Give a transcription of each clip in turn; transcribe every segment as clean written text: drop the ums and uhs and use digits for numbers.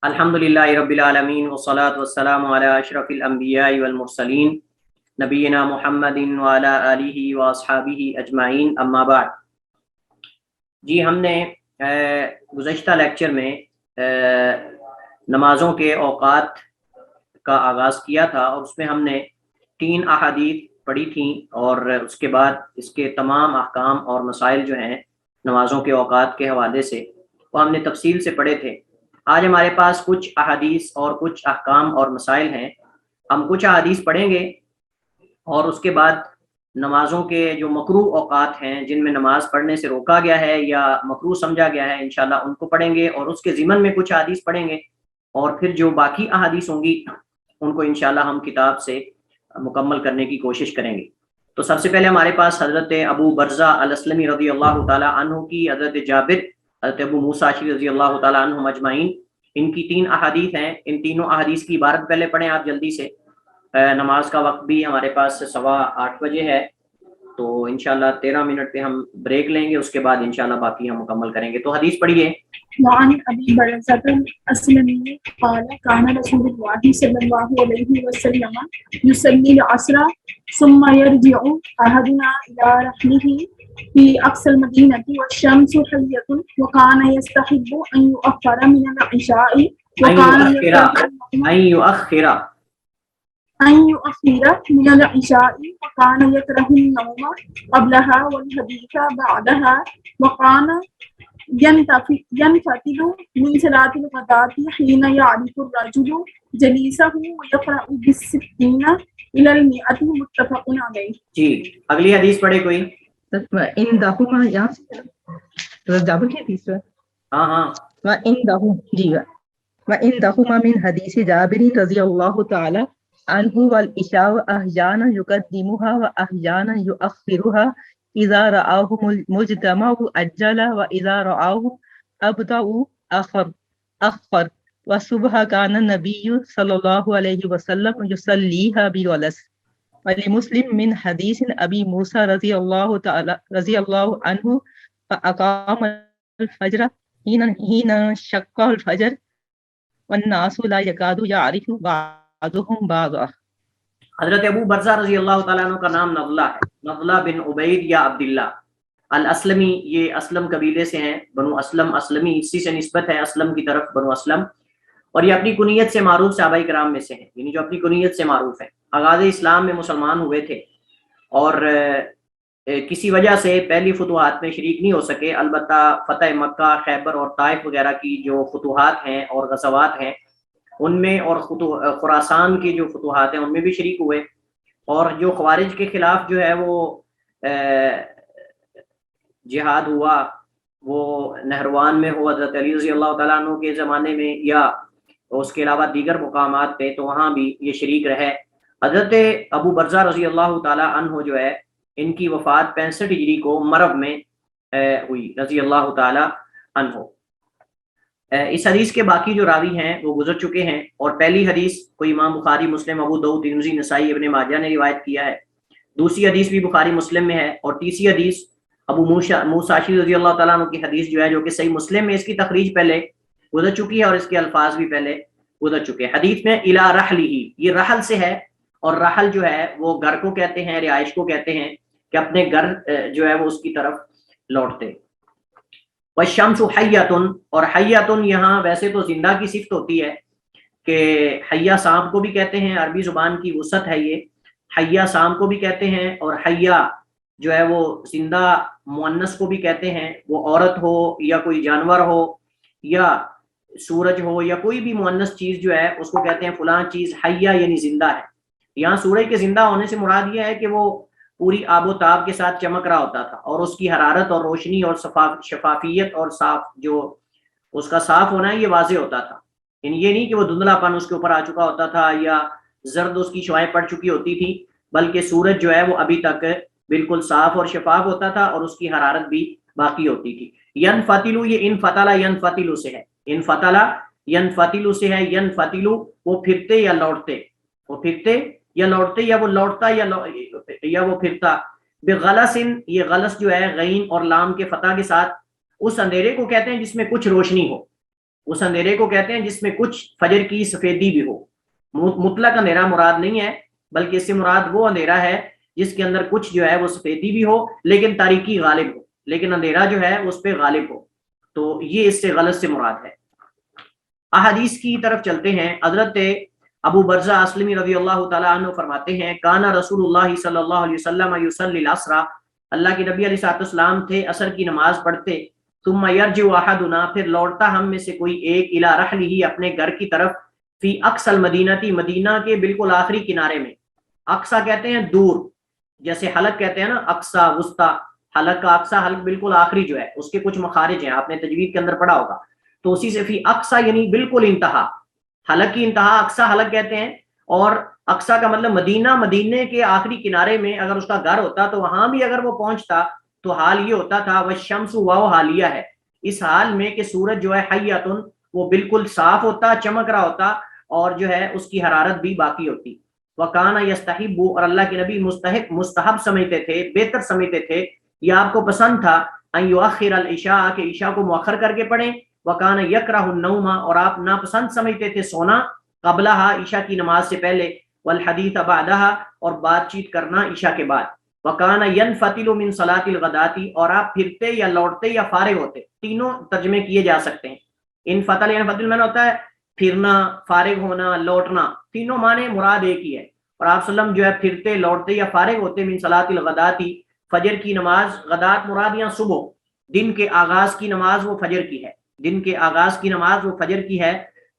الحمدللہ رب العالمین والصلاة والسلام علی اشرف الانبیاء والمرسلین نبینا محمد وعلی آلہ واصحابہ اجمعین، اما بعد۔ جی ہم نے گزشتہ لیکچر میں نمازوں کے اوقات کا آغاز کیا تھا، اور اس میں ہم نے 3 احادیث پڑھی تھیں، اور اس کے بعد اس کے تمام احکام اور مسائل جو ہیں نمازوں کے اوقات کے حوالے سے وہ ہم نے تفصیل سے پڑھے تھے۔ آج ہمارے پاس کچھ احادیث اور کچھ احکام اور مسائل ہیں۔ ہم کچھ احادیث پڑھیں گے اور اس کے بعد نمازوں کے جو مکروہ اوقات ہیں جن میں نماز پڑھنے سے روکا گیا ہے یا مکروہ سمجھا گیا ہے، انشاءاللہ ان کو پڑھیں گے، اور اس کے ضمن میں کچھ احادیث پڑھیں گے، اور پھر جو باقی احادیث ہوں گی ان کو انشاءاللہ ہم کتاب سے مکمل کرنے کی کوشش کریں گے۔ تو سب سے پہلے ہمارے پاس حضرت ابو برزہ الاسلمی رضی اللہ تعالی عنہ کی، حضرت جابر، حضرت ابو موسیٰ اشعری رضی اللہ تعالیٰ عنہم اجمعین، ان کی 3 احادیث ہیں۔ ان تینوں احادیث کی عبارت پہلے پڑھیں آپ جلدی سے۔ نماز کا وقت بھی ہمارے پاس 8:15 بجے ہے، تو انشاءاللہ 13 منٹ پہ ہم بریک لیں گے، اس کے بعد انشاءاللہ باقی ہم مکمل کریں گے۔ تو حدیث پڑھیے۔ وعن ابی برزة الاسلمی قال كان رسول الله صلی اللہ علیہ وسلم يصلي العصر ثم يرجع احدنا الى رحله في اقصى المدينة والشمس حية وكان يستحب ان يؤخر من العشاء أن يؤخر من العشاء وكان يكره النوم قبلها والحديث بعدها وكان ينفتل من صلاة الغداة حين يعرف الرجل جليسه ويقرأ بالستين إلى المئة متفق عليه۔ جی اگلی حدیث پڑھے کوئی؟ وَإِنْدَهُمَا یا جابر کی حدیث ہے۔ ہاں وَإِنْدَهُمَا من حدیث جابر رضی اللہ تعالی عنہ والعشاء أحيانا يقدمها وأحيانا يؤخرها إذا رآهم المجتمع أجل وإذا رآهم أبطأ أخر والصبح كان النبي صلى الله عليه وسلم يصليها بغلس۔ ولمسلم من حديث أبي موسى رضي الله عنه فأقام الفجر حين شق الفجر والناس لا يكاد يعرف بعضهم بعضا۔ حضرت ابو برزہ رضی اللہ تعالیٰ عنہ کا نام نضلہ ہے، نضلہ بن عبید یا عبداللہ الاسلمی، یہ اسلم قبیلے سے ہیں، بنو اسلم، اسلمی اسی سے نسبت ہے اسلم کی طرف، بنو اسلم، اور یہ اپنی کنیت سے معروف صحابہ کرام میں سے ہیں، یعنی جو اپنی کنیت سے معروف ہیں۔ آغاز اسلام میں مسلمان ہوئے تھے اور کسی وجہ سے پہلی فتوحات میں شریک نہیں ہو سکے، البتہ فتح مکہ، خیبر اور طائف وغیرہ کی جو فتوحات ہیں اور غزوات ہیں ان میں، اور خراسان کی جو فتوحات ہیں ان میں بھی شریک ہوئے، اور جو خوارج کے خلاف جو ہے وہ جہاد ہوا، وہ نہروان میں ہوا حضرت علی رضی اللہ تعالیٰ عنہ کے زمانے میں، یا اس کے علاوہ دیگر مقامات پہ، تو وہاں بھی یہ شریک رہے۔ حضرت ابو برزہ رضی اللہ تعالیٰ عنہ جو ہے ان کی وفات 65 ہجری کو مرو میں ہوئی رضی اللہ تعالیٰ عنہ۔ اس حدیث کے باقی جو راوی ہیں وہ گزر چکے ہیں، اور پہلی حدیث کوئی امام بخاری، مسلم، ابو داؤد، ترمذی، نسائی، ابن ماجہ نے روایت کیا ہے، دوسری حدیث بھی بخاری مسلم میں ہے، اور تیسری حدیث ابو موسیٰ اشعری رضی اللہ تعالیٰ عنہ کی حدیث جو ہے، جو کہ صحیح مسلم میں اس کی تخریج پہلے گزر چکی ہے اور اس کے الفاظ بھی پہلے گزر چکے ہیں۔ حدیث میں الی رحلہ، یہ رحل سے ہے، اور رحل جو ہے وہ گھر کو کہتے ہیں، رہائش کو کہتے ہیں، کہ اپنے گھر جو ہے وہ اس کی طرف لوٹتے۔ والشمس حیۃ، اور حیۃ یہاں ویسے تو زندہ کی صفت ہوتی ہے، کہ حیہ سانپ کو بھی کہتے ہیں، عربی زبان کی وسعت ہے یہ، حیہ سانپ کو بھی کہتے ہیں، اور حیہ جو ہے وہ زندہ مؤنث کو بھی کہتے ہیں، وہ عورت ہو یا کوئی جانور ہو یا سورج ہو یا کوئی بھی مؤنث چیز جو ہے اس کو کہتے ہیں فلاں چیز حیہ، یعنی زندہ ہے۔ یہاں سورج کے زندہ ہونے سے مراد یہ ہے کہ وہ پوری آب و تاب کے ساتھ چمک رہا ہوتا تھا، اور اس کی حرارت اور روشنی اور شفافیت اور صاف، جو اس کا صاف ہونا ہے یہ واضح ہوتا تھا، یعنی یہ نہیں کہ وہ دھندلا پن اس کے اوپر آ چکا ہوتا تھا یا زرد اس کی شعاعیں پڑ چکی ہوتی تھی، بلکہ سورج جو ہے وہ ابھی تک بالکل صاف اور شفاف ہوتا تھا، اور اس کی حرارت بھی باقی ہوتی تھی۔ ینفتلو، یہ انفتلا ینفتلو سے ہے، انفتلا ینفتلو سے ہے، ینفتلو وہ پھرتے یا لوٹتے، وہ پھرتے یا لوٹتے، یا وہ لوٹتا یا وہ پھرتا۔ بغلس، یہ غلس جو ہے غین اور لام کے فتح کے ساتھ اس اندھیرے کو کہتے ہیں جس میں کچھ روشنی ہو، اس اندھیرے کو کہتے ہیں جس میں کچھ فجر کی سفیدی بھی ہو. مطلق اندھیرا مراد نہیں ہے، بلکہ اس سے مراد وہ اندھیرا ہے جس کے اندر کچھ جو ہے وہ سفیدی بھی ہو لیکن تاریکی غالب ہو، لیکن اندھیرا جو ہے اس پہ غالب ہو. تو یہ اس سے غلط سے مراد ہے. احادیث کی طرف چلتے ہیں. حضرت ابو برزہ اسلمی رضی اللہ تعالیٰ عنہ فرماتے ہیں کانا رسول اللہ صلی اللہ علیہ وسلم یصلی العصر، اللہ کے نبی علیہ السلام تھے عصر کی نماز پڑھتے. ثم یرجع احدنا، پھر لوٹتا ہم میں سے کوئی ایک، الی رحلہ، اپنے گھر کی طرف، فی اقصى المدینہ، مدینہ کے بالکل آخری کنارے میں. اقصا کہتے ہیں دور، جیسے حلق کہتے ہیں نا اقصا وسطی، حلق کا اقصا، حلق بالکل آخری جو ہے اس کے کچھ مخارج ہیں، آپ نے تجوید کے اندر پڑھا ہوگا. تو اسی سے فی اقصا یعنی بالکل انتہا، حلق کی انتہا اقصا حلق کہتے ہیں. اور اقصا کا مطلب مدینہ، مدینے کے آخری کنارے میں اگر اس کا گھر ہوتا تو وہاں بھی اگر وہ پہنچتا تو حال یہ ہوتا تھا والشمس، واو حالیہ ہے، اس حال میں کہ سورج جو ہے حیاتن، وہ بالکل صاف ہوتا، چمک رہا ہوتا، اور جو ہے اس کی حرارت بھی باقی ہوتی. وکانا یستحب، اور اللہ کے نبی مستحب سمجھتے تھے، بہتر سمجھتے تھے، یا آپ کو پسند تھا، ان یؤخر العشاء، کہ عشاء کو مؤخر کر کے پڑھیں. وکانا یکرہ النوم، اور آپ ناپسند سمجھتے تھے سونا، قبلہا، عشاء کی نماز سے پہلے، والحدیث بعدہا، اور بات چیت کرنا عشاء کے بعد. وکانا ینفتل من صلاۃ الغداۃ، اور آپ پھرتے یا لوٹتے یا فارغ ہوتے، تینوں ترجمے کیے جا سکتے ہیں. انفتل، ینفتل معنی ہوتا ہے پھرنا، فارغ ہونا، لوٹنا، تینوں معنی مراد ایک ہی ہے. اور آپ صلی اللہ علیہ وسلم جو ہے پھرتے، لوٹتے یا فارغ ہوتے من صلاۃ الغداۃ، فجر کی نماز. غدات مراد یا صبح، دن کے آغاز کی نماز وہ فجر کی ہے، دن کے آغاز کی نماز وہ فجر کی ہے.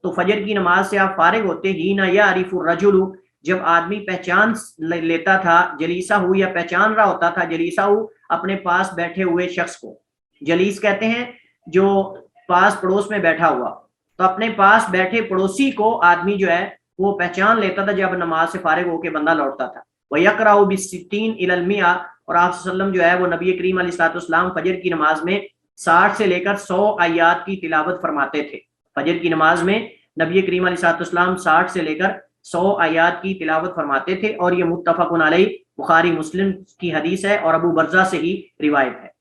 تو فجر کی نماز سے آپ فارغ ہوتے ہی نہ یعرف الرجل، جب آدمی پہچان لیتا تھا، جلیسہ ہو، یا پہچان رہا ہوتا تھا، جلیسہ ہو، اپنے پاس بیٹھے ہوئے شخص کو. جلیس کہتے ہیں جو پاس پڑوس میں بیٹھا ہوا، تو اپنے پاس بیٹھے پڑوسی کو آدمی جو ہے وہ پہچان لیتا تھا جب نماز سے فارغ ہو کے بندہ لوٹتا تھا. وَيَقْرَأُ بِالسِّتِّينَ إِلَى الْمِئَةِ، اور آپ صلی اللہ علیہ وسلم جو ہے وہ نبی کریم علیہ السلام فجر کی نماز میں 60 سے لے کر 100 آیات کی تلاوت فرماتے تھے. فجر کی نماز میں نبی کریم علیہ السلام 60 سے لے کر 100 آیات کی تلاوت فرماتے تھے. اور یہ متفق علیہ، بخاری مسلم کی حدیث ہے اور ابو برزہ سے ہی روایت ہے.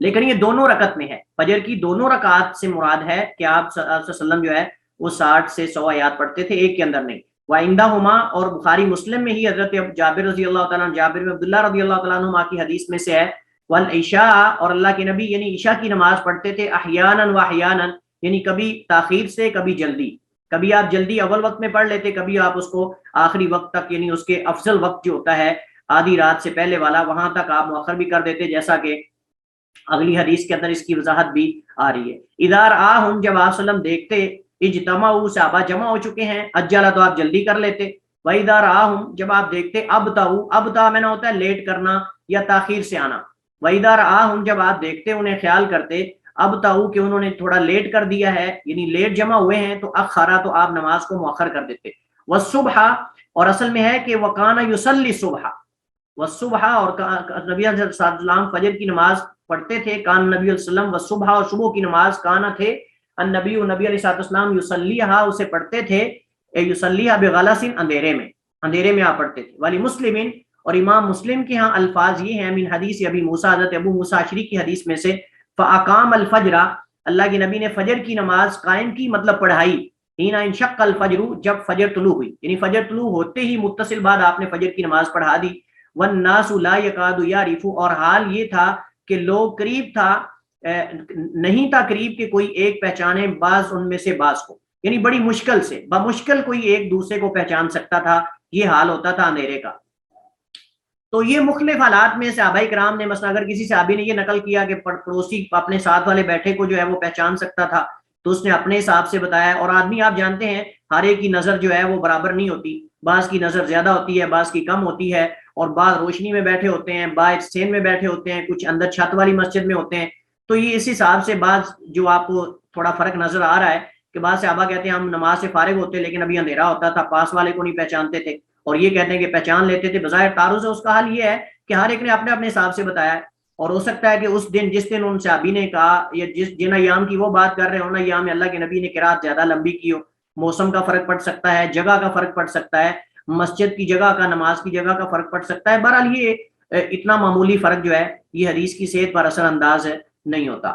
لیکن یہ دونوں رکعت میں ہے، فجر کی دونوں رکعات سے مراد ہے کہ آپ صلی اللہ علیہ وسلم جو ہے وہ 60 سے 100 آیات پڑھتے تھے، ایک کے اندر نہیں. وَعِنْدَهُمَا، اور بخاری مسلم میں ہی حضرت جابر رضی اللہ تعالیٰ عنہ، جابر بن عبداللہ رضی اللہ تعالیٰ عنہ کی حدیث میں سے ہے. وَالْعِشَاءَ، اور اللہ کے نبی یعنی عشاء کی نماز پڑھتے تھے، احیاناً واحیاناً، یعنی کبھی تاخیر سے، کبھی جلدی. کبھی آپ جلدی اول وقت میں پڑھ لیتے، کبھی آپ اس کو آخری وقت تک، یعنی اس کے افضل وقت جو ہوتا ہے آدھی رات سے پہلے والا، وہاں تک آپ مؤخر بھی کر دیتے، جیسا کہ اگلی حدیث کے اندر اس کی وضاحت بھی آ رہی ہے. اذا رآہم، جب آپ صلی اللہ علیہ وسلم دیکھتے، اجتمعوا، صحابہ جمع ہو چکے ہیں، اجلا، تو آپ جلدی کر لیتے. وَإِذَا رآہم، جب آپ دیکھتے، ابطأوا، ابطأ میں نہ ہوتا ہے لیٹ کرنا یا تاخیر سے آنا. وَإِذَا رآہم، جب آپ دیکھتے، انہیں خیال کرتے، ابطأوا، کہ انہوں نے تھوڑا لیٹ کر دیا ہے، یعنی لیٹ جمع ہوئے ہیں، تو اخرا، تو آپ نماز کو مؤخر کر دیتے. والصبح، اور اصل میں ہے کہ وَكَانَ يُصَلِّي الصُّبْحَ، والصبح، اور نبی علیہ السلام فجر کی نماز پڑھتے تھے. کان نبی علیہ السلام والصبح، اور صبح کی نماز، کانا تھے، النبی، نبی علیہ السلام، یصلیھا، اسے پڑھتے تھے، یصلیھا بغلس، اندھیرے میں، اندھیرے میں آپ پڑھتے تھے. ولی مسلمین، اور امام مسلم کے ہاں الفاظ یہ ہیں، من حدیث ابی موسیٰ، حضرت ابو موسیٰ اشعری کی حدیث میں سے، فاقام الفجر، اللہ کے نبی نے فجر کی نماز قائم کی، مطلب پڑھائی. حینا انشق الفجر، جب فجر طلوع ہوئی، یعنی فجر طلوع ہوتے ہی متصل بعد آپ نے فجر کی نماز پڑھا دی. والناس لا یکاد یعرف، اور حال یہ تھا کہ لوگ قریب تھا، نہیں تھا قریب کہ کوئی ایک پہچانے بعض ان میں سے بعض کو، یعنی بڑی مشکل سے، بمشکل کوئی ایک دوسرے کو پہچان سکتا تھا. یہ حال ہوتا تھا اندھیرے کا. تو یہ مختلف حالات میں صحابہ کرام نے، مثلا اگر کسی صحابی نے یہ نقل کیا کہ پڑوسی اپنے ساتھ والے بیٹھے کو جو ہے وہ پہچان سکتا تھا، تو اس نے اپنے حساب سے بتایا. اور آدمی آپ جانتے ہیں ہر ایک کی نظر جو ہے وہ برابر نہیں ہوتی، بعض کی نظر زیادہ ہوتی ہے، بعض کی کم ہوتی ہے، اور بعض روشنی میں بیٹھے ہوتے ہیں، بعض سین میں بیٹھے ہوتے ہیں، کچھ اندر چھت والی مسجد میں ہوتے ہیں. تو یہ اس حساب سے بعض جو آپ کو تھوڑا فرق نظر آ رہا ہے کہ بعض صحابہ کہتے ہیں ہم نماز سے فارغ ہوتے لیکن ابھی اندھیرا ہوتا تھا، پاس والے کو نہیں پہچانتے تھے، اور یہ کہتے ہیں کہ پہچان لیتے تھے. بظاہر تعارض ہے، اس کا حل یہ ہے کہ ہر ایک نے اپنے اپنے حساب سے بتایا ہے. اور ہو سکتا ہے کہ اس دن جس دن ان صحابی نے کہا، یا جن ایام کی وہ بات کر رہے ہو نا، ایام میں اللہ کے نبی نے قرات زیادہ لمبی کی ہو، موسم کا فرق پڑ سکتا ہے، جگہ کا فرق پڑ سکتا ہے، مسجد کی جگہ کا، نماز کی جگہ کا فرق پڑ سکتا ہے. بہرحال یہ اتنا معمولی فرق جو ہے یہ حدیث کی صحت پر اثر انداز نہیں ہوتا.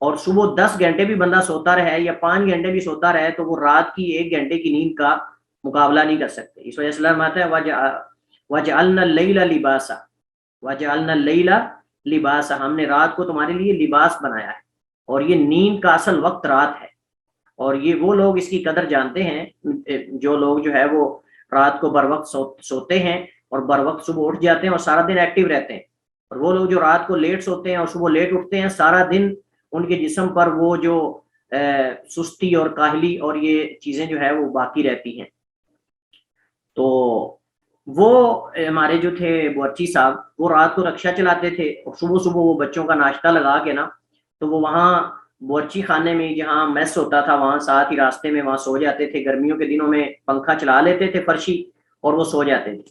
اور صبح 10 گھنٹے بھی بندہ سوتا رہے یا 5 گھنٹے بھی سوتا رہے تو وہ رات کی 1 گھنٹے کی نیند کا مقابلہ نہیں کر سکتے. اس وجہ سے اللہ فرماتا ہے وَجَعَلْنَا اللَّيْلَ لِبَاسًا وَجَعَلْنَا اللَّيْلَ لِبَاسًا، ہم نے رات کو تمہارے لیے لباس بنایا ہے. اور یہ نیند کا اصل وقت رات ہے. اور یہ وہ لوگ اس کی قدر جانتے ہیں جو لوگ جو ہے وہ رات کو بر وقت سوتے ہیں اور بر وقت صبح اٹھ جاتے ہیں اور سارا دن ایکٹیو رہتے ہیں. اور وہ لوگ جو رات کو لیٹ سوتے ہیں اور صبح لیٹ اٹھتے ہیں، سارا دن ان کے جسم پر وہ جو سستی اور کاہلی اور یہ چیزیں جو ہے وہ باقی رہتی ہیں. تو وہ ہمارے جو تھے بورچی صاحب، وہ رات کو رکشہ چلاتے تھے اور صبح صبح وہ بچوں کا ناشتہ لگا کے نا، تو وہ وہاں بورچی خانے میں جہاں میس ہوتا تھا وہاں ساتھ ہی راستے میں وہاں سو جاتے تھے. گرمیوں کے دنوں میں پنکھا چلا لیتے تھے فرشی اور وہ سو جاتے تھے.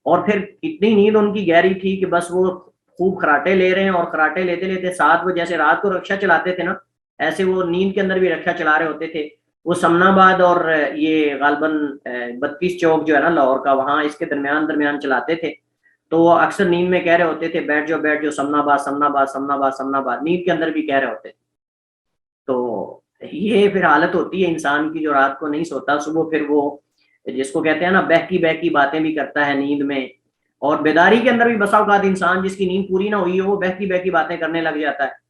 اور پھر اتنی نیند ان کی گہری تھی کہ بس وہ خوب خراٹے لے رہے ہیں، اور خراٹے لیتے لیتے ساتھ وہ جیسے رات کو رکشہ چلاتے تھے نا، ایسے وہ نیند کے اندر بھی رکشہ چلا رہے ہوتے تھے. وہ سمنا آباد اور یہ غالباً 32 چوک جو ہے نا لاہور کا، وہاں اس کے درمیان چلاتے تھے. تو وہ اکثر نیند میں کہہ رہے ہوتے تھے بیٹھ جاؤ سمنا آباد سمنا آباد سمنا آباد سمنا آباد، نیند کے اندر بھی کہہ رہے ہوتے تھے. تو یہ پھر حالت ہوتی ہے انسان کی جو رات کو نہیں سوتا، صبح پھر وہ جس کو کہتے ہیں نا بہکی باتیں بھی کرتا ہے نیند میں. اور بیداری کے اندر بھی بسا اوقات انسان جس کی نیند پوری نہ ہوئی ہے وہ بہکی باتیں کرنے لگ جاتا ہے.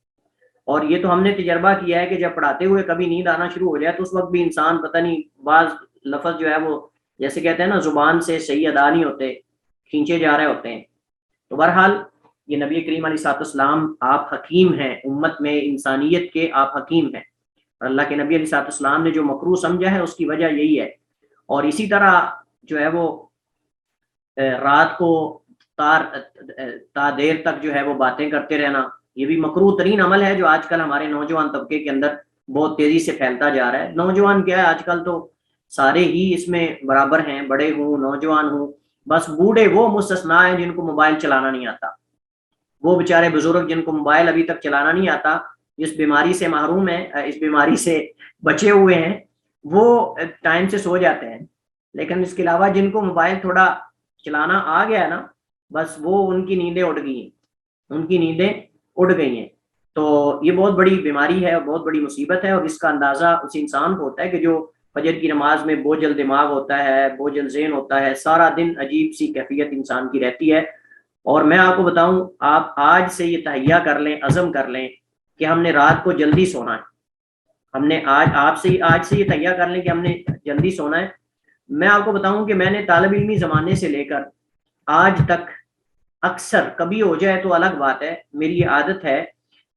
اور یہ تو ہم نے تجربہ کیا ہے کہ جب پڑھاتے ہوئے کبھی نیند آنا شروع ہو جائے تو اس وقت بھی انسان پتہ نہیں بعض لفظ جو ہے وہ جیسے کہتے ہیں نا زبان سے صحیح ادا نہیں ہوتے، کھینچے جا رہے ہوتے ہیں. تو بہرحال یہ نبی کریم علیہ السلام آپ حکیم ہیں، امت میں انسانیت کے آپ حکیم ہیں. اور اللہ کے نبی علیہ السلام نے جو مکروہ سمجھا ہے اس کی وجہ یہی ہے. اور اسی طرح جو ہے وہ رات کو تا دیر تک جو ہے وہ باتیں کرتے رہنا، یہ بھی مکروہ ترین عمل ہے جو آج کل ہمارے نوجوان طبقے کے اندر بہت تیزی سے پھیلتا جا رہا ہے. نوجوان کیا ہے آج کل تو سارے ہی اس میں برابر ہیں، بڑے ہوں نوجوان ہوں، بس بوڑھے وہ مستثنا ہیں جن کو موبائل چلانا نہیں آتا. وہ بیچارے بزرگ جن کو موبائل ابھی تک چلانا نہیں آتا، جس بیماری سے محروم ہیں، اس بیماری سے بچے ہوئے ہیں، وہ ٹائم سے سو جاتے ہیں. لیکن اس کے علاوہ جن کو موبائل تھوڑا چلانا آ گیا ہے نا، بس وہ ان کی نیندیں اڑ گئی ہیں. تو یہ بہت بڑی بیماری ہے اور بہت بڑی مصیبت ہے. اور اس کا اندازہ اس انسان کو ہوتا ہے کہ جو فجر کی نماز میں بوجھل دماغ ہوتا ہے، بوجھل ذہن ہوتا ہے، سارا دن عجیب سی کیفیت انسان کی رہتی ہے. اور میں آپ کو بتاؤں، آپ آج سے یہ تہیہ کر لیں، عزم کر لیں کہ ہم نے رات کو جلدی سونا ہے. ہم نے آج سے یہ تہیہ کر لیں کہ ہم نے جلدی سونا ہے. میں آپ کو بتاؤں کہ میں نے طالب علمی زمانے سے لے کر آج تک اکثر کبھی ہو جائے تو الگ بات ہے، میری یہ عادت ہے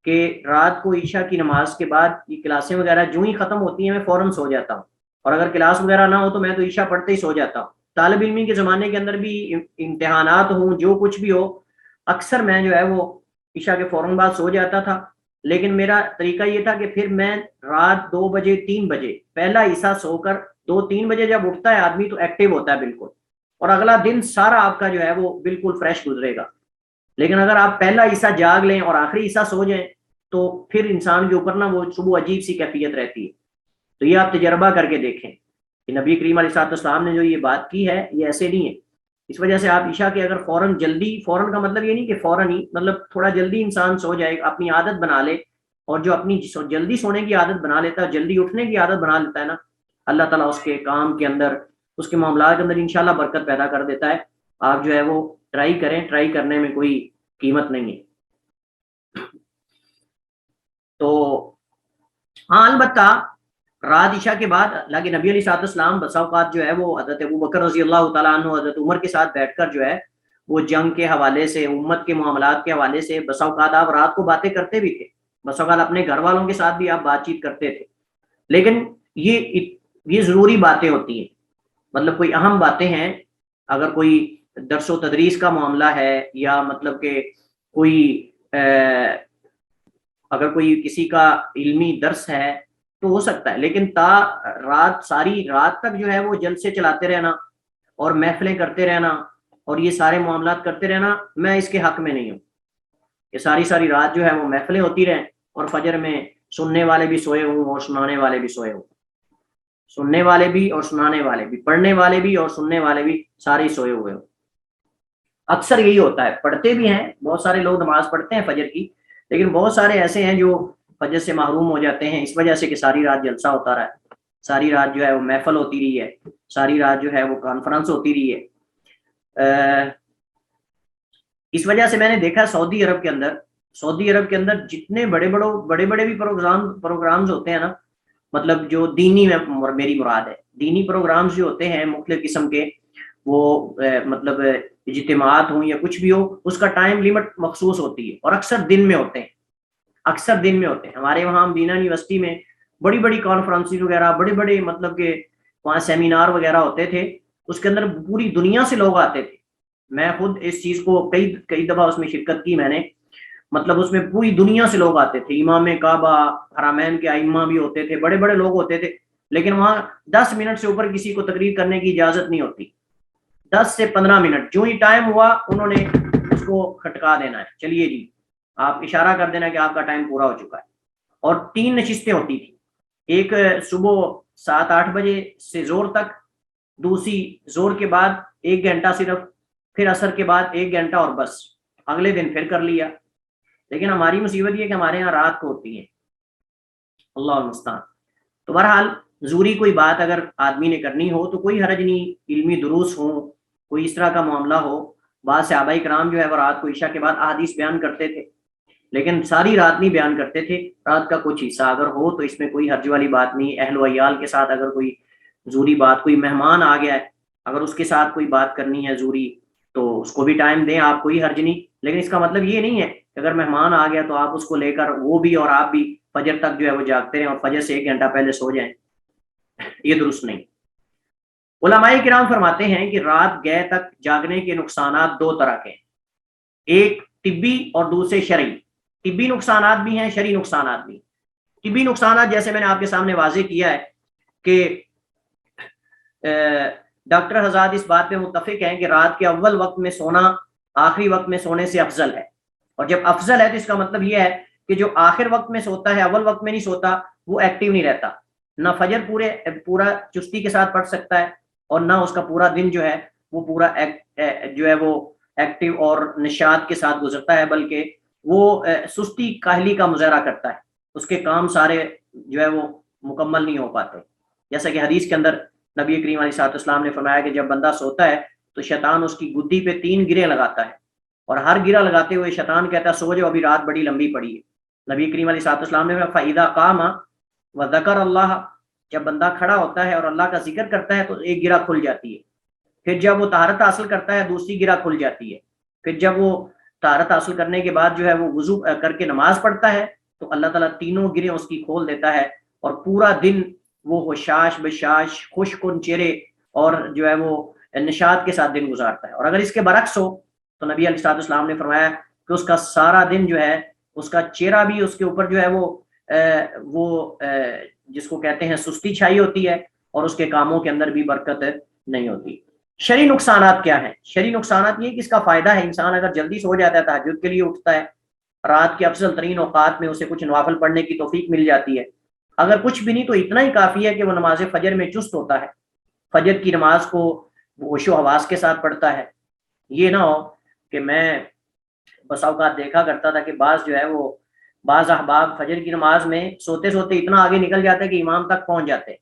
کہ رات کو عشاء کی نماز کے بعد یہ کلاسیں وغیرہ جو ہی ختم ہوتی ہیں میں فوراً سو جاتا ہوں. اور اگر کلاس وغیرہ نہ ہو تو میں تو عشاء پڑھتے ہی سو جاتا ہوں. طالب علمی کے زمانے کے اندر بھی امتحانات ہوں جو کچھ بھی ہو، اکثر میں جو ہے وہ عشاء کے فوراً بعد سو جاتا تھا. لیکن میرا طریقہ یہ تھا کہ پھر میں رات 2 بجے 3 بجے پہلا حصہ سو کر 2-3 بجے جب اٹھتا ہے آدمی تو ایکٹیو ہوتا ہے بالکل، اور اگلا دن سارا آپ کا جو ہے وہ بالکل فریش گزرے گا. لیکن اگر آپ پہلا حصہ جاگ لیں اور آخری حصہ سو جائیں تو پھر انسان کے اوپر نا وہ صبح عجیب سی کیفیت رہتی ہے. تو یہ آپ تجربہ کر کے دیکھیں کہ نبی کریم علیہ السلام نے جو یہ بات کی ہے یہ ایسے نہیں ہے. اس وجہ سے آپ عشاء کے اگر فوراً کا مطلب یہ نہیں کہ فوراً ہی، مطلب تھوڑا جلدی انسان سو جائے، اپنی عادت بنا لے. اور جو اپنی جلدی سونے کی عادت بنا لیتا ہے، جلدی اٹھنے کی عادت بنا لیتا ہے نا، اللہ تعالیٰ اس کے کام کے اندر، اس کے معاملات کے اندر انشاءاللہ برکت پیدا کر دیتا ہے. آپ جو ہے وہ ٹرائی کریں، ٹرائی کرنے میں کوئی قیمت نہیں ہے. تو ہاں البتہ رات عشاء کے بعد اللہ کے نبی علیہ السلام بسا اوقات جو ہے وہ حضرت ابو بکر رضی اللہ تعالیٰ عنہ حضرت عمر کے ساتھ بیٹھ کر جو ہے وہ جنگ کے حوالے سے، امت کے معاملات کے حوالے سے بسا اوقات آپ رات کو باتیں کرتے بھی تھے، بسا اوقات اپنے گھر والوں کے ساتھ بھی آپ بات چیت کرتے تھے. لیکن یہ ضروری باتیں ہوتی ہیں، مطلب کوئی اہم باتیں ہیں. اگر کوئی درس و تدریس کا معاملہ ہے یا مطلب کہ کوئی اگر کوئی کسی کا علمی درس ہے تو ہو سکتا ہے. لیکن ساری رات تک جو ہے وہ جلسے چلاتے رہنا اور محفلیں کرتے رہنا اور یہ سارے معاملات کرتے رہنا، میں اس کے حق میں نہیں ہوں کہ ساری رات جو ہے وہ محفلیں ہوتی رہیں اور فجر میں سننے والے بھی سوئے ہوں اور سنانے والے بھی سوئے ہوں. سننے والے بھی اور سنانے والے بھی، پڑھنے والے بھی اور سننے والے بھی، سارے سوئے ہوئے ہوں. اکثر یہی ہوتا ہے. پڑھتے بھی ہیں بہت سارے لوگ، نماز پڑھتے ہیں فجر کی، لیکن بہت سارے ایسے ہیں جو فجر سے محروم ہو جاتے ہیں اس وجہ سے کہ ساری رات جلسہ ہوتا رہا ہے، ساری رات جو ہے وہ محفل ہوتی رہی ہے، ساری رات جو ہے وہ کانفرنس ہوتی رہی ہے۔ اس وجہ سے میں نے دیکھا سعودی عرب کے اندر جتنے بڑے بڑے بھی پروگرامز ہوتے ہیں نا، مطلب جو دینی میں میری مراد ہے، دینی پروگرامز جو ہوتے ہیں مختلف قسم کے، وہ مطلب اجتماعات ہوں یا کچھ بھی ہو، اس کا ٹائم لیمٹ مخصوص ہوتی ہے اور اکثر دن میں ہوتے ہیں۔ ہمارے وہاں مدینہ یونیورسٹی میں بڑی بڑی کانفرنسز وغیرہ، بڑے مطلب کہ وہاں سیمینار وغیرہ ہوتے تھے، اس کے اندر پوری دنیا سے لوگ آتے تھے۔ میں خود اس چیز کو کئی دفعہ اس میں شرکت کی میں نے، مطلب اس میں پوری دنیا سے لوگ آتے تھے، امام کعبہ، حرمین کے ائمہ بھی ہوتے تھے، بڑے لوگ ہوتے تھے، لیکن وہاں 10 منٹ سے اوپر کسی کو تقریر کرنے کی اجازت نہیں ہوتی۔ 10 سے 15 منٹ جو ہی ٹائم ہوا انہوں نے اس کو کھٹکا دینا ہے، چلیے جی آپ اشارہ کر دینا کہ آپ کا ٹائم پورا ہو چکا ہے۔ اور 3 نشستیں ہوتی تھی، ایک صبح 7-8 بجے سے زور تک، دوسری زور کے بعد 1 گھنٹہ صرف، پھر عصر کے بعد 1 گھنٹہ، اور بس اگلے دن پھر کر لیا۔ لیکن ہماری مصیبت یہ کہ ہمارے ہاں رات کو ہوتی ہے، اللہ المستعان۔ تو بہرحال ضروری کوئی بات اگر آدمی نے کرنی ہو تو کوئی حرج نہیں، علمی دروس ہوں، کوئی اس طرح کا معاملہ ہو۔ بعض صحابہ کرام جو ہے وہ رات کو عشاء کے بعد احادیث بیان کرتے تھے، لیکن ساری رات نہیں بیان کرتے تھے، رات کا کچھ حصہ اگر ہو تو اس میں کوئی حرج والی بات نہیں۔ اہل و عیال کے ساتھ اگر کوئی ضروری بات، کوئی مہمان آ گیا ہے، اگر اس کے ساتھ کوئی بات کرنی ہے ضروری تو اس کو بھی ٹائم دیں، آپ کوئی حرج نہیں۔ لیکن اس کا مطلب یہ نہیں ہے کہ اگر مہمان آ گیا تو آپ اس کو لے کر وہ بھی اور آپ بھی فجر تک جو ہے وہ جاگتے رہیں اور فجر سے 1 گھنٹہ پہلے سو جائیں، یہ درست نہیں۔ علماء کرام فرماتے ہیں کہ رات گئے تک جاگنے کے نقصانات 2 طرح کے ہیں، ایک طبی اور دوسرے شرعی۔ طبی نقصانات بھی ہیں، شرعی نقصانات بھی۔ طبی نقصانات جیسے میں نے آپ کے سامنے واضح کیا ہے کہ ڈاکٹر حضرات اس بات پہ متفق ہیں کہ رات کے اول وقت میں سونا آخری وقت میں سونے سے افضل ہے، اور جب افضل ہے تو اس کا مطلب یہ ہے کہ جو آخر وقت میں سوتا ہے اول وقت میں نہیں سوتا، وہ ایکٹیو نہیں رہتا، نہ فجر پورا چستی کے ساتھ پڑھ سکتا ہے، اور نہ اس کا پورا دن جو ہے وہ پورا جو ہے وہ ایکٹیو اور نشاط کے ساتھ گزرتا ہے، بلکہ وہ سستی کاہلی کا مظاہرہ کرتا ہے، اس کے کام سارے جو ہے وہ مکمل نہیں ہو پاتے۔ جیسا کہ حدیث کے اندر نبی کریم علیہ السلام نے فرمایا کہ جب بندہ سوتا ہے تو شیطان اس کی گدی پہ 3 گرے لگاتا ہے، اور ہر گرا لگاتے ہوئے شیطان کہتا ہے سو جاؤ، ابھی رات بڑی لمبی پڑی ہے۔ نبی کریم علیہ السلام نے فرمایا فَإِذَا قَامَ وَذَكَرَ اللَّهَ، جب بندہ کھڑا ہوتا ہے اور اللہ کا ذکر کرتا ہے تو ایک گرہ کھل جاتی ہے، پھر جب وہ طہارت حاصل کرتا ہے دوسری گرہ کھل جاتی ہے، پھر جب وہ طہارت حاصل کرنے کے بعد جو ہے وہ وضو کر کے نماز پڑھتا ہے تو اللہ تعالیٰ تینوں گرہیں اس کی کھول دیتا ہے، اور پورا دن وہ ہوشاش بشاش خوش کن چہرے اور جو ہے وہ نشاط کے ساتھ دن گزارتا ہے۔ اور اگر اس کے برعکس ہو تو نبی علیہ السلام نے فرمایا کہ اس کا سارا دن جو ہے، اس کا چہرہ بھی، اس کے اوپر جو ہے وہ جس کو کہتے ہیں سستی چھائی ہوتی ہے، اور اس کے کاموں کے اندر بھی برکت نہیں ہوتی۔ شرعی نقصانات کیا ہیں؟ شرعی نقصانات یہ کہ اس کا فائدہ ہے، انسان اگر جلدی سو جاتا ہے، تہجد کے لیے اٹھتا ہے، رات کے افضل ترین اوقات میں اسے کچھ نوافل پڑھنے کی توفیق مل جاتی ہے، اگر کچھ بھی نہیں تو اتنا ہی کافی ہے کہ وہ نماز فجر میں چست ہوتا ہے، فجر کی نماز کو ہوش و حواس کے ساتھ پڑھتا ہے۔ یہ نہ ہو کہ میں بس اوقات دیکھا کرتا تھا کہ بعض احباب فجر کی نماز میں سوتے سوتے اتنا آگے نکل جاتا ہے کہ امام تک پہنچ جاتے ہیں،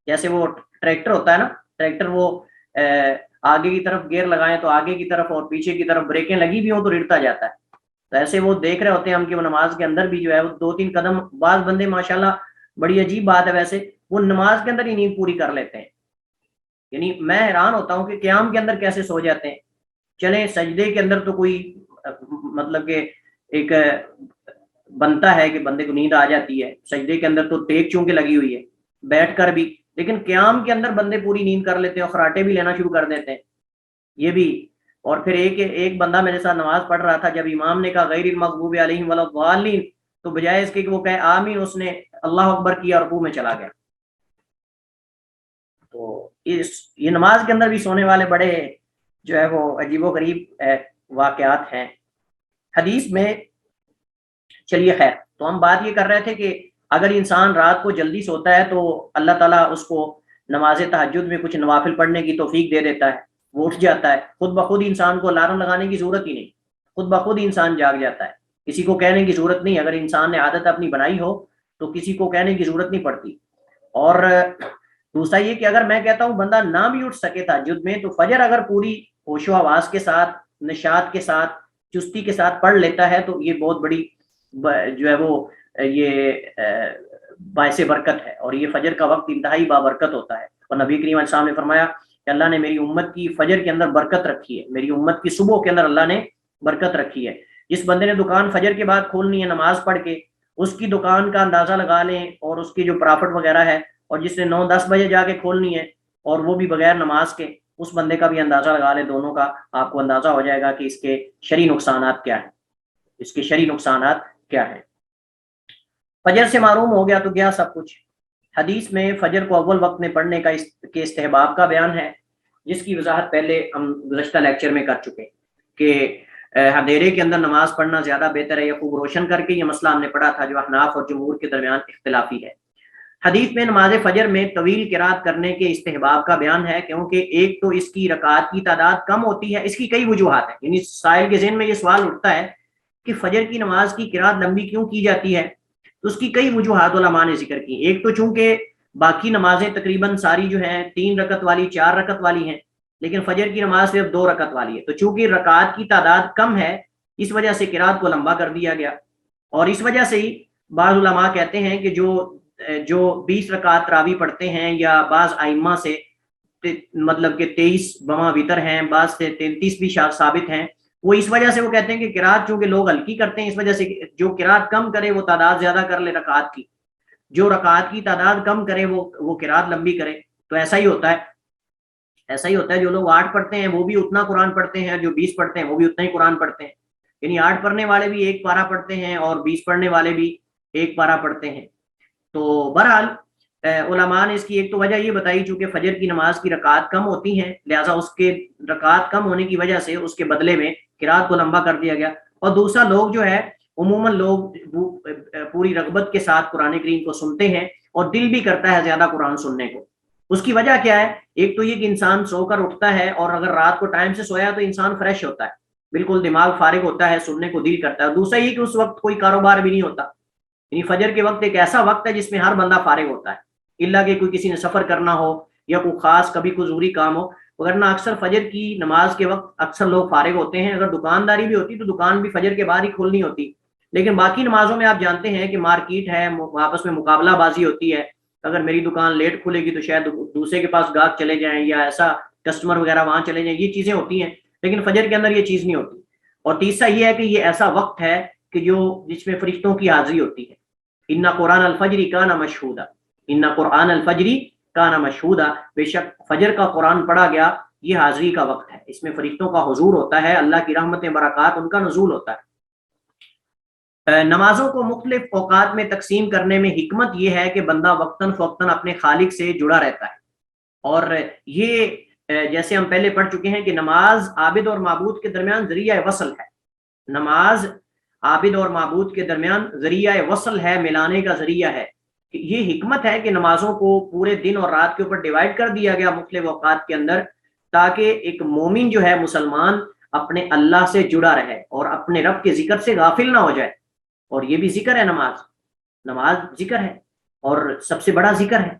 جیسے وہ ٹریکٹر ہوتا ہے نا، ٹریکٹر وہ آگے کی طرف گیئر لگائیں تو آگے کی طرف اور پیچھے کی طرف بریکیں لگی بھی ہوں تو رڑتا جاتا ہے، تو ایسے وہ دیکھ رہے ہوتے ہیں ہم کہ وہ نماز کے اندر بھی جو ہے وہ 2-3 قدم، بعض بندے ماشاءاللہ بڑی عجیب بات ہے ویسے وہ نماز کے اندر ہی نیند پوری کر لیتے ہیں، یعنی میں حیران ہوتا ہوں کہ قیام کے اندر کیسے سو جاتے ہیں۔ چلیں سجدے کے اندر تو کوئی مطلب کہ ایک بنتا ہے کہ بندے کو نیند آ جاتی ہے، سجدے کے اندر تو ٹیک چونکہ لگی ہوئی ہے بیٹھ کر بھی، لیکن قیام کے اندر بندے پوری نیند کر لیتے ہیں اور خراٹے بھی لینا شروع کر دیتے ہیں، یہ بھی۔ اور پھر ایک بندہ میرے ساتھ نماز پڑھ رہا تھا، جب امام نے کہا غیر المغضوب علیہم ولا الضالین تو بجائے اس کے کہ وہ کہے آمین، اس نے اللہ اکبر کیا اور رکوع میں چلا گیا۔ تو یہ نماز کے اندر بھی سونے والے بڑے جو ہے وہ عجیب و غریب واقعات ہیں حدیث میں۔ چلیے خیر، تو ہم بات یہ کر رہے تھے کہ اگر انسان رات کو جلدی سوتا ہے تو اللہ تعالیٰ اس کو نماز تہجد میں کچھ نوافل پڑھنے کی توفیق دے دیتا ہے، وہ اٹھ جاتا ہے، خود بخود انسان کو الارم لگانے کی ضرورت ہی نہیں، خود بخود انسان جاگ جاتا ہے۔ کسی کو کہنے کی ضرورت نہیں, اگر انسان نے عادت اپنی بنائی ہو تو کسی کو کہنے کی ضرورت نہیں پڑتی. اور دوسرا یہ کہ اگر میں کہتا ہوں بندہ نہ بھی اٹھ سکے تہجد میں, تو فجر اگر پوری ہوش و حواس کے ساتھ, نشاط کے ساتھ, چستی کے ساتھ پڑھ لیتا ہے تو یہ بہت بڑی جو ہے وہ یہ باعث برکت ہے, اور یہ فجر کا وقت انتہائی بابرکت ہوتا ہے. اور نبی کریم علیہ السلام نے فرمایا کہ اللہ نے میری امت کی فجر کے اندر برکت رکھی ہے, میری امت کی صبح کے اندر اللہ نے برکت رکھی ہے. جس بندے نے دکان فجر کے بعد کھولنی ہے نماز پڑھ کے, اس کی دکان کا اندازہ لگا لیں اور اس کی جو پرافٹ وغیرہ ہے, اور جس نے 9-10 بجے جا کے کھولنی ہے اور وہ بھی بغیر نماز کے, اس بندے کا بھی اندازہ لگا لیں, دونوں کا آپ کو اندازہ ہو جائے گا کہ اس کے شرعی نقصانات کیا ہیں, اس کے شرعی نقصانات کیا ہیں. فجر سے معروم ہو گیا تو گیا سب کچھ. حدیث میں فجر کو اول وقت میں پڑھنے کا کے استحباب کا بیان ہے, جس کی وضاحت پہلے ہم گزشتہ لیکچر میں کر چکے کہ اندھیرے کے اندر نماز پڑھنا زیادہ بہتر ہے یا خوب روشن کر کے. یہ مسئلہ ہم نے پڑھا تھا جو احناف اور جمہور کے درمیان اختلافی ہے. حدیث میں نماز فجر میں طویل قرات کرنے کے استحباب کا بیان ہے, کیونکہ ایک تو اس کی رکعات کی تعداد کم ہوتی ہے. اس کی کئی وجوہات ہیں, یعنی سائل کے ذہن میں یہ سوال اٹھتا ہے کہ فجر کی نماز کی قرات لمبی کیوں کی جاتی ہے, تو اس کی کئی وجوہات علماء نے ذکر کی. ایک تو چونکہ باقی نمازیں تقریباً ساری جو ہیں 3 رکعت والی 4 رکعت والی ہیں, لیکن فجر کی نماز صرف 2 رکعت والی ہے, تو چونکہ رکعات کی تعداد کم ہے اس وجہ سے قرات کو لمبا کر دیا گیا. اور اس وجہ سے ہی بعض علماء کہتے ہیں کہ جو 20 رکعت تراویح پڑھتے ہیں, یا بعض ائمہ سے مطلب کہ 23 بما وتر ہیں, بعض سے 33 بھی ثابت ہیں, وہ اس وجہ سے وہ کہتے ہیں کہ قرات چونکہ لوگ ہلکی کرتے ہیں, اس وجہ سے جو قرات کم کرے وہ تعداد زیادہ کر لے رکعات کی, جو رکعات کی تعداد کم کرے وہ قرات لمبی کرے. تو ایسا ہی ہوتا ہے, جو لوگ 8 پڑھتے ہیں وہ بھی اتنا قرآن پڑھتے ہیں, جو 20 پڑھتے ہیں وہ بھی اتنا ہی قرآن پڑھتے ہیں. یعنی 8 پڑھنے والے بھی 1 پارہ پڑھتے ہیں اور 20 پڑھنے والے بھی 1 پارہ پڑھتے ہیں. تو بہرحال علماء نے اس کی ایک تو وجہ یہ بتائی, چونکہ فجر کی نماز کی رکعات کم ہوتی ہیں, لہٰذا اس کے رکعات کم ہونے کی وجہ سے اس کے بدلے میں قرات کو لمبا کر دیا گیا. اور دوسرا, لوگ جو ہے عموماً لوگ پوری رغبت کے ساتھ قرآن کریم کو سنتے ہیں اور دل بھی کرتا ہے زیادہ قرآن سننے کو. اس کی وجہ کیا ہے؟ ایک تو یہ کہ انسان سو کر اٹھتا ہے, اور اگر رات کو ٹائم سے سویا تو انسان فریش ہوتا ہے, بالکل دماغ فارغ ہوتا ہے, سننے کو دل کرتا ہے. دوسرا یہ کہ اس وقت کوئی کاروبار بھی نہیں ہوتا, یعنی فجر کے وقت ایک ایسا وقت ہے جس میں ہر بندہ فارغ ہوتا ہے, الا کہ کوئی کسی نے سفر کرنا ہو یا کوئی خاص کبھی کوئی ضروری کام ہو, ورنہ اکثر فجر کی نماز کے وقت اکثر لوگ فارغ ہوتے ہیں. اگر دکانداری بھی ہوتی تو دکان بھی فجر کے بعد ہی کھولنی ہوتی, لیکن باقی نمازوں میں آپ جانتے ہیں کہ مارکیٹ ہے, آپس میں مقابلہ بازی ہوتی ہے. اگر میری دکان لیٹ کھلے گی تو شاید دوسرے کے پاس گاہک چلے جائیں, یا ایسا کسٹمر وغیرہ وہاں چلے جائیں, یہ چیزیں ہوتی ہیں. لیکن فجر کے اندر یہ چیز نہیں ہوتی. اور تیسرا یہ ہے کہ یہ ایسا وقت ہے کہ جس میں فرشتوں کی حاضری ہوتی ہے. ان قرآن الفجر کان مشہودا, ان قرآن الفجر کان مشہودا, بے شک فجر کا قرآن پڑھا گیا, یہ حاضری کا وقت ہے, اس میں فرشتوں کا حضور ہوتا ہے, اللہ کی رحمتیں برکات ان کا نزول ہوتا ہے. نمازوں کو مختلف اوقات میں تقسیم کرنے میں حکمت یہ ہے کہ بندہ وقتاً فوقتاً اپنے خالق سے جڑا رہتا ہے. اور یہ جیسے ہم پہلے پڑھ چکے ہیں کہ نماز عابد اور معبود کے درمیان ذریعہ وصل ہے. نماز عابد اور معبود کے درمیان ذریعہ وصل ہے, ملانے کا ذریعہ ہے. یہ حکمت ہے کہ نمازوں کو پورے دن اور رات کے اوپر ڈیوائڈ کر دیا گیا مختلف اوقات کے اندر, تاکہ ایک مومن جو ہے مسلمان اپنے اللہ سے جڑا رہے اور اپنے رب کے ذکر سے غافل نہ ہو جائے. اور یہ بھی ذکر ہے, نماز ذکر ہے اور سب سے بڑا ذکر ہے.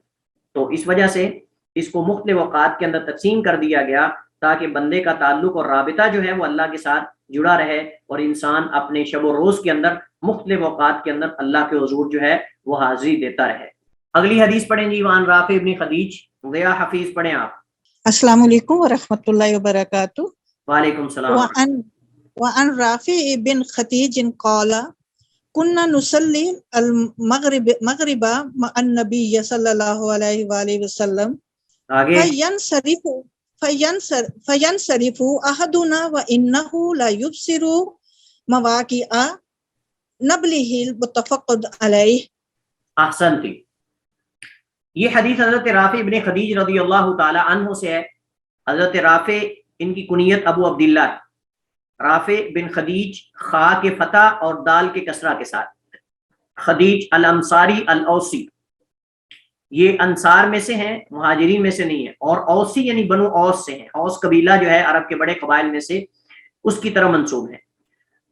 تو اس وجہ سے اس کو مختلف اوقات کے اندر تقسیم کر دیا گیا تاکہ بندے کا تعلق اور رابطہ جو ہے وہ اللہ کے ساتھ جڑا رہے, اور انسان اپنے شب و روز کے اندر مختلف اوقات کے اندر اللہ کے حضور جو ہے وہ حاضری دیتا رہے. اگلی حدیث پڑھیں جی, وان رافع ابن خدیج. ضیاء حفیظ پڑھیں آپ. السلام علیکم ورحمۃ اللہ وبرکاتہ. وعلیکم السلام. وعن رافع بن خدیج قال كنا نصلي المغرب مع النبي صلى الله عليه وآله وسلم فينصرف أحدنا وإنه لا يبصر مواقع نبله المتفق عليه. احسنتی. یہ حدیث حضرت رافع ابن خدیج رضی اللہ تعالی عنہ سے ہے. حضرت رافع ان کی کنیت ابو عبداللہ ہے. رافع بن خدیج, خا کے فتح اور دال کے کسرہ کے ساتھ. خدیج الانصاری الاوسی, یہ انصار میں سے ہیں, مہاجرین میں سے نہیں ہے. اور اوسی یعنی بنو اوس سے ہیں. اوس قبیلہ جو ہے عرب کے بڑے قبائل میں سے, اس کی طرح منسوب ہے.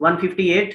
158,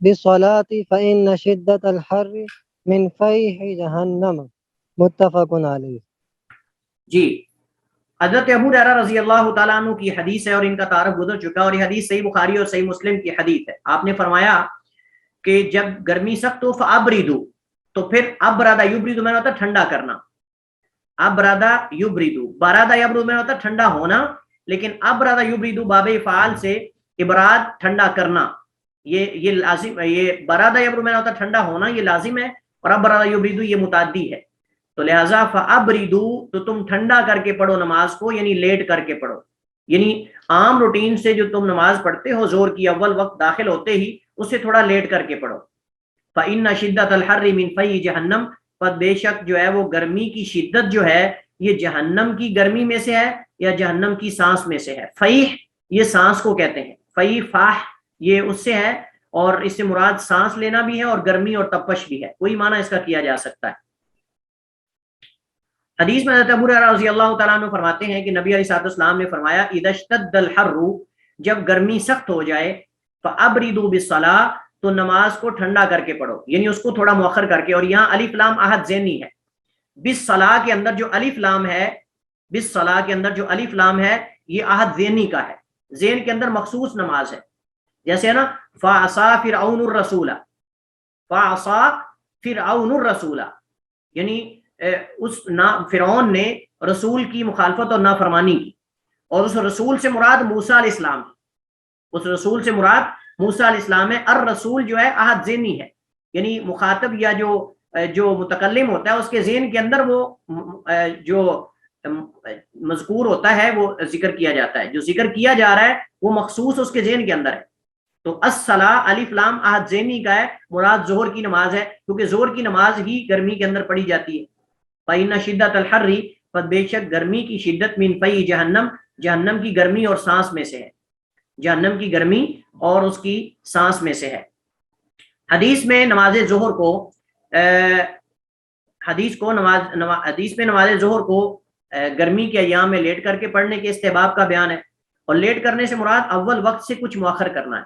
بالصلاة فإن شدة الحر من فيح جهنم متفق علیہ. جی حضرت ابو ہریرہ رضی اللہ تعالیٰ عنہ کی حدیث ہے اور ان کا تعارف گزر چکا، اور یہ حدیث صحیح بخاری اور صحیح مسلم کی حدیث ہے. آپ نے فرمایا کہ جب گرمی سخت ہو فابردو، تو پھر ابرادہ یبردو میں ہوتا ٹھنڈا کرنا، ابرادہ یبردو، برادہ یبرد میں ہوتا ٹھنڈا ہونا، لیکن ابرادہ یبردو باب فعال سے ابراد ٹھنڈا کرنا، یہ لازم، یہ برادہ یبرد میں ہوتا ٹھنڈا ہونا یہ لازم ہے، اور ابرادہ یبردو یہ متعدی ہے. تو لہذا فابردو، تو تم ٹھنڈا کر کے پڑھو نماز کو، یعنی لیٹ کر کے پڑھو، یعنی عام روٹین سے جو تم نماز پڑھتے ہو زور کی اول وقت داخل ہوتے ہی اس سے تھوڑا لیٹ کر کے پڑھو. فإن شدت الحر من فی جہنم، پر بے شک جو ہے وہ گرمی کی شدت جو ہے یہ جہنم کی گرمی میں سے ہے یا جہنم کی سانس میں سے ہے. فیح یہ سانس کو کہتے ہیں، فی فاح یہ اس سے ہے، اور اس سے مراد سانس لینا بھی ہے اور گرمی اور تپش بھی ہے، کوئی معنی اس کا کیا جا سکتا ہے. حدیث میں حضرت ابو ہریرہ رضی اللہ تعالیٰ عنہ فرماتے ہیں کہ نبی علیہ السلام نے فرمایا اذا اشتد الحر، جب گرمی سخت ہو جائے، فابردوا بالصلاۃ، تو نماز کو ٹھنڈا کر کے پڑھو، یعنی اس کو تھوڑا مؤخر کر کے. اور یہاں الف لام عہد ذہنی ہے، بالصلاۃ کے اندر جو الف لام ہے، بالصلاۃ کے اندر جو الف لام ہے یہ عہد ذہنی کا ہے، ذہن کے اندر مخصوص نماز ہے. جیسے ہے نا فعصا فرعون الرسول، فعصا فرعون الرسول، یعنی اس فرعون نے رسول کی مخالفت اور نافرمانی کی، اور اس رسول سے مراد موسیٰ علیہ السلام، اس رسول سے مراد موسیٰ علیہ السلام ہے. الرسول جو ہے عہد ذہنی ہے، یعنی مخاطب یا جو متکلم ہوتا ہے اس کے ذہن کے اندر وہ جو مذکور ہوتا ہے وہ ذکر کیا جاتا ہے، جو ذکر کیا جا رہا ہے وہ مخصوص اس کے ذہن کے اندر ہے. تو الصلاۃ الف لام عہد ذہنی کا ہے، مراد ظہر کی نماز ہے، کیونکہ ظہر کی نماز ہی گرمی کے اندر پڑھی جاتی ہے. فإن شدت الحر، پر بے شک گرمی کی شدت من فی جہنم، جہنم کی گرمی اور سانس میں سے ہے، جہنم کی گرمی اور اس کی سانس میں سے ہے. حدیث میں نماز ظہر کو حدیث میں نماز ظہر کو گرمی کے ایام میں لیٹ کر کے پڑھنے کے استحباب کا بیان ہے، اور لیٹ کرنے سے مراد اول وقت سے کچھ مؤخر کرنا ہے.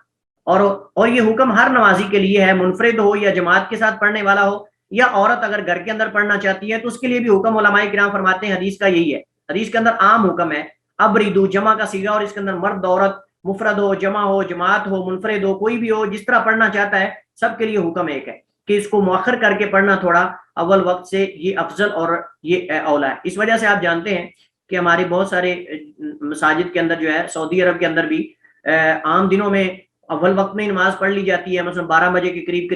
اور یہ حکم ہر نمازی کے لیے ہے، منفرد ہو یا جماعت کے ساتھ پڑھنے والا ہو، یا عورت اگر گھر کے اندر پڑھنا چاہتی ہے تو اس کے لیے بھی حکم علماء کرام فرماتے ہیں حدیث کا یہی ہے. حدیث کے اندر عام حکم ہے، ابردو جمع کا صیغہ، اور اس کے اندر مرد عورت مفرد ہو جمع ہو جماعت ہو منفرد ہو کوئی بھی ہو جس طرح پڑھنا چاہتا ہے سب کے لیے حکم ایک ہے کہ اس کو مؤخر کر کے پڑھنا تھوڑا اول وقت سے یہ افضل اور یہ اولا ہے. اس وجہ سے آپ جانتے ہیں کہ ہمارے بہت سارے مساجد کے اندر جو ہے سعودی عرب کے اندر بھی عام دنوں میں اول وقت میں نماز پڑھ لی جاتی ہے، مثلا 12 بجے کے قریب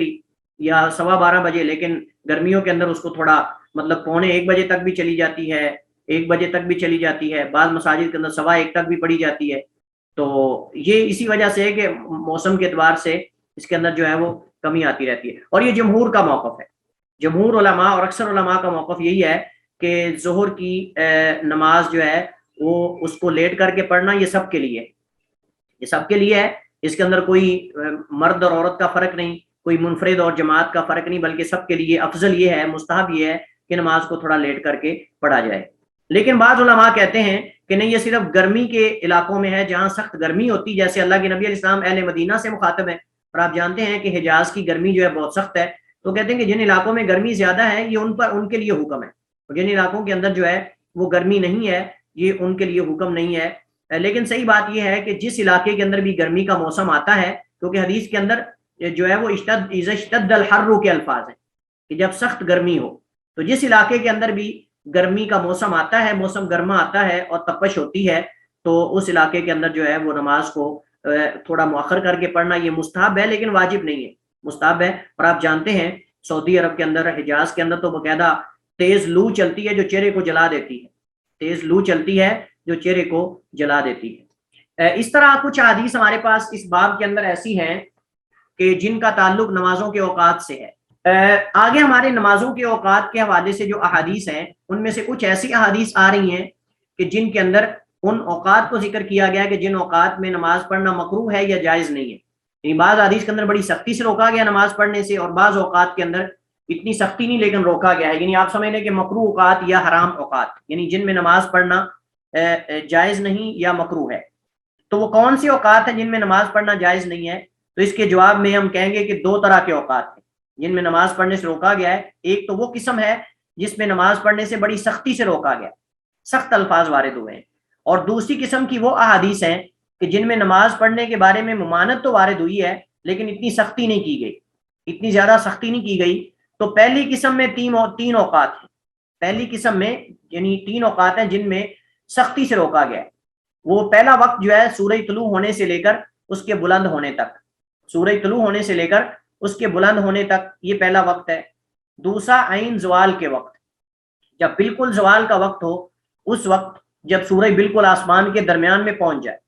یا 12:15 بجے، لیکن گرمیوں کے اندر اس کو تھوڑا مطلب 12:45 بجے تک بھی چلی جاتی ہے، 1 بجے تک بھی چلی جاتی ہے، بعض مساجد کے اندر 1:15 تک بھی پڑھی جاتی ہے. تو یہ اسی وجہ سے ہے کہ موسم کے اعتبار سے اس کے اندر جو ہے وہ کمی آتی رہتی ہے. اور یہ جمہور کا موقف ہے، جمہور علماء اور اکثر علماء کا موقف یہی ہے کہ ظہر کی نماز جو ہے وہ اس کو لیٹ کر کے پڑھنا یہ سب کے لیے، یہ سب کے لیے ہے. اس کے اندر کوئی مرد اور عورت کا فرق نہیں، کوئی منفرد اور جماعت کا فرق نہیں، بلکہ سب کے لیے افضل یہ ہے، مستحب یہ ہے کہ نماز کو تھوڑا لیٹ کر کے پڑھا جائے. لیکن بعض علماء کہتے ہیں کہ نہیں، یہ صرف گرمی کے علاقوں میں ہے جہاں سخت گرمی ہوتی، جیسے اللہ کے نبی علیہ السلام اہل مدینہ سے مخاطب ہیں، اور آپ جانتے ہیں کہ حجاز کی گرمی جو ہے بہت سخت ہے. تو کہتے ہیں کہ جن علاقوں میں گرمی زیادہ ہے یہ ان کے لیے حکم ہے، اور جن علاقوں کے اندر جو ہے وہ گرمی نہیں ہے یہ ان کے لیے حکم نہیں ہے. لیکن صحیح بات یہ ہے کہ جس علاقے کے اندر بھی گرمی کا موسم آتا ہے، کیونکہ حدیث کے اندر جو ہے وہ اشتد الحر کے الفاظ ہیں کہ جب سخت گرمی ہو، تو جس علاقے کے اندر بھی گرمی کا موسم آتا ہے، موسم گرما آتا ہے اور تپش ہوتی ہے، تو اس علاقے کے اندر جو ہے وہ نماز کو تھوڑا مؤخر کر کے پڑھنا یہ مستحب ہے، لیکن واجب نہیں ہے، مستحب ہے. اور آپ جانتے ہیں سعودی عرب کے اندر حجاز کے اندر تو باقاعدہ تیز لو چلتی ہے جو چہرے کو جلا دیتی ہے، تیز لو چلتی ہے جو چہرے کو جلا دیتی ہے. اس طرح کچھ احادیث ہمارے پاس اس باب کے اندر ایسی ہیں کہ جن کا تعلق نمازوں کے اوقات سے ہے. آگے ہمارے نمازوں کے اوقات کے حوالے سے جو احادیث ہیں ان میں سے کچھ ایسی احادیث آ رہی ہیں کہ جن کے اندر ان اوقات کو ذکر کیا گیا کہ جن اوقات میں نماز پڑھنا مکروہ ہے یا جائز نہیں ہے. یعنی بعض حدیث کے اندر بڑی سختی سے روکا گیا نماز پڑھنے سے، اور بعض اوقات کے اندر اتنی سختی نہیں لیکن روکا گیا ہے. یعنی آپ سمجھ لیں کہ مکروہ اوقات یا حرام اوقات، یعنی جن میں نماز پڑھنا جائز نہیں یا مکروہ ہے. تو وہ کون سی اوقات ہیں جن میں نماز پڑھنا جائز نہیں ہے؟ تو اس کے جواب میں ہم کہیں گے کہ دو طرح کے اوقات ہیں جن میں نماز پڑھنے سے روکا گیا ہے. ایک تو وہ قسم ہے جس میں نماز پڑھنے سے بڑی سختی سے روکا گیا، سخت الفاظ وارد ہوئے ہیں، اور دوسری قسم کی وہ احادیث ہیں کہ جن میں نماز پڑھنے کے بارے میں ممانعت تو وارد ہوئی ہے لیکن اتنی سختی نہیں کی گئی، اتنی زیادہ سختی نہیں کی گئی. تو پہلی قسم میں تین اوقات ہیں. پہلی قسم میں یعنی 3 اوقات ہیں جن میں سختی سے روکا گیا ہے. وہ پہلا وقت جو ہے سورج طلوع ہونے سے لے کر اس کے بلند ہونے تک، سورج طلوع ہونے سے لے کر اس کے بلند ہونے تک، یہ پہلا وقت ہے. دوسرا عین زوال کے وقت، جب بالکل زوال کا وقت ہو، اس وقت جب سورج بالکل آسمان کے درمیان میں پہنچ جائے،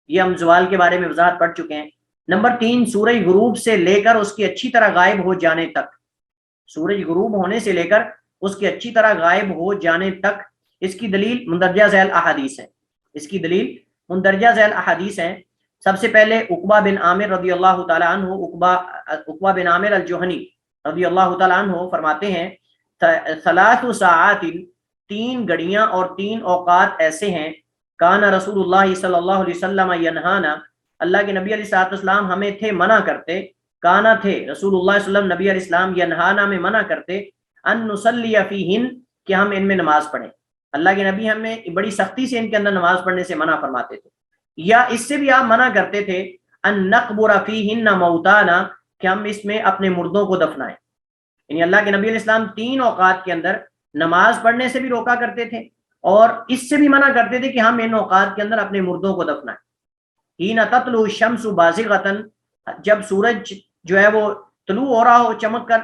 یہ ہم زوال کے بارے میں وضاحت پڑھ چکے ہیں. نمبر 3 سورج غروب سے لے کر اس کی اچھی طرح غائب ہو جانے تک، سورج غروب ہونے سے لے کر اس کی اچھی طرح غائب ہو جانے تک. اس کی دلیل مندرجہ ذیل احادیث ہے، اس کی دلیل مندرجہ ذیل احادیث ہیں. سب سے پہلے عقبہ بن عامر رضی اللہ تعالی عنہ، عقبہ بن عامر الجہنی رضی اللہ تعالی عنہ فرماتے ہیں 3 ساعات، 3 گھڑیاں اور 3 اوقات ایسے ہیں، کان رسول اللہ صلی اللہ علیہ وسلم ینہانا، اللہ کے نبی علیہ الصلوۃ والسلام ہمیں تھے منع کرتے، کانا تھے رسول اللہ صلی اللہ علیہ وسلم نبی علیہ السلام ینہانا میں منع کرتے، ان نصلی فیہن کہ ہم ان میں نماز پڑھیں. اللہ کے نبی ہمیں بڑی سختی سے ان کے اندر نماز پڑھنے سے منع فرماتے تھے. یا اس سے بھی آپ منع کرتے تھے ان نقبر فیہن موتانا کہ ہم اس میں اپنے مردوں کو دفنائیں. یعنی اللہ کے نبی علیہ السلام 3 اوقات کے اندر نماز پڑھنے سے بھی روکا کرتے تھے اور اس سے بھی منع کرتے تھے کہ ہم ان اوقات کے اندر اپنے مردوں کو دفنائیں. حین تطلع الشمس بازغۃ، جب سورج جو ہے وہ طلوع ہو رہا ہو چمک کر،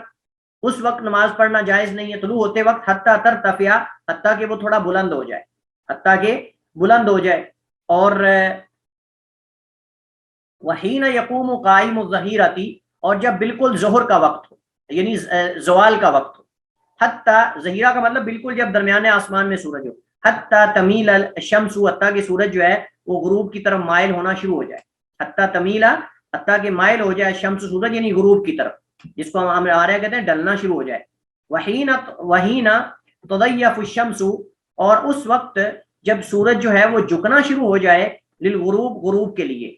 اس وقت نماز پڑھنا جائز نہیں ہے طلوع ہوتے وقت، حتیٰ ترتفع، حتیٰ کہ وہ تھوڑا بلند ہو جائے، حتیٰ کہ بلند ہو جائے. اور وحین یقوم قائم الظہیرۃ، اور جب بالکل ظہر کا وقت ہو یعنی زوال کا وقت ہو، حتیٰ ظہیرہ کا مطلب بالکل جب درمیان آسمان میں سورج ہو، حتیٰ تمیل الشمس، حتیٰ کہ سورج جو ہے وہ غروب کی طرف مائل ہونا شروع ہو جائے، حتیٰ تمیل، حتیٰ کہ مائل ہو جائے شمس سورج یعنی غروب کی طرف، جس کو ہم آرے کہتے ہیں ڈلنا شروع ہو جائے. وحین تضیف الشمس، اور اس وقت جب سورج جو ہے وہ جھکنا شروع ہو جائے، للغروب، غروب کے لیے.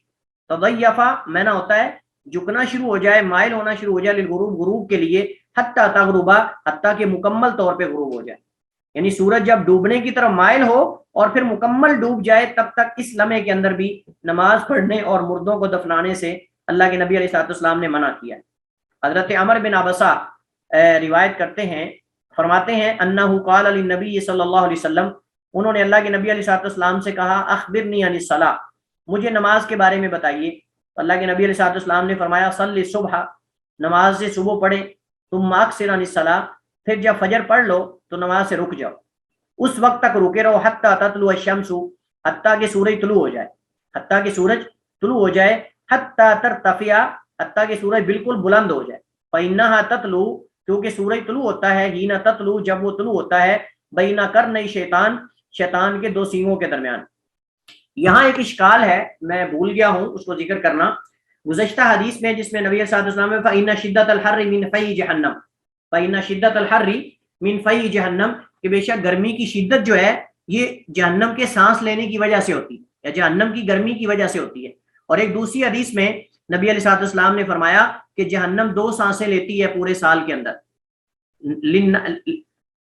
تضیفہ مینا ہوتا ہے جھکنا شروع ہو جائے، مائل ہونا شروع ہو جائے، للغروب، غروب کے لیے، حتیٰ تغربا، حتیٰ کہ مکمل طور پہ غروب ہو جائے. یعنی سورج جب ڈوبنے کی طرف مائل ہو اور پھر مکمل ڈوب جائے، تب تک اس لمحے کے اندر بھی نماز پڑھنے اور مردوں کو دفنانے سے اللہ کے نبی علیہ الصلوۃ والسلام نے منع کیا. حضرت عمر بن عبسہ روایت کرتے ہیں، فرماتے ہیں انہ قال للنبی صلی اللہ علیہ وسلم، انہوں نے اللہ کے نبی علیہ الصلوۃ والسلام سے کہا اخبرنی عن الصلاۃ، مجھے نماز کے بارے میں بتائیے. اللہ کے نبی علیہ الصلوۃ والسلام نے فرمایا صلی الصبح، نماز سے صبح پڑھے، ثم اکثر عن الصلاۃ، پھر جب فجر پڑھ لو تو نماز سے رک جاؤ، اس وقت تک رکے رہو، حتیٰ تطلع الشمس، حتیٰ کہ سورج طلوع ہو جائے، حتیٰ کہ سورج طلوع ہو جائے، حتیٰ ترتفع، حتیٰ کہ سورج بالکل بلند ہو جائے. فإنها تطلع، کیونکہ سورج طلوع ہوتا ہے، حین تطلع، جب وہ طلوع ہوتا ہے، بین قرنی شیطان، شیطان کے 2 سینگوں کے درمیان. یہاں ایک اشکال ہے، میں بھول گیا ہوں اس کو ذکر کرنا. گزشتہ حدیث میں جس میں نبی صلی اللہ علیہ وسلم نے فإن شدۃ الحر من فی جہنم، فإن شدۃ الحر من فی جہنم، کہ بے شک گرمی کی شدت جو ہے یہ جہنم کے سانس لینے کی وجہ سے ہوتی ہے، یا جہنم کی گرمی کی وجہ سے ہوتی ہے. اور ایک دوسری حدیث میں نبی علیہ الصلوۃ والسلام نے فرمایا کہ جہنم 2 سانسیں لیتی ہے پورے سال کے اندر،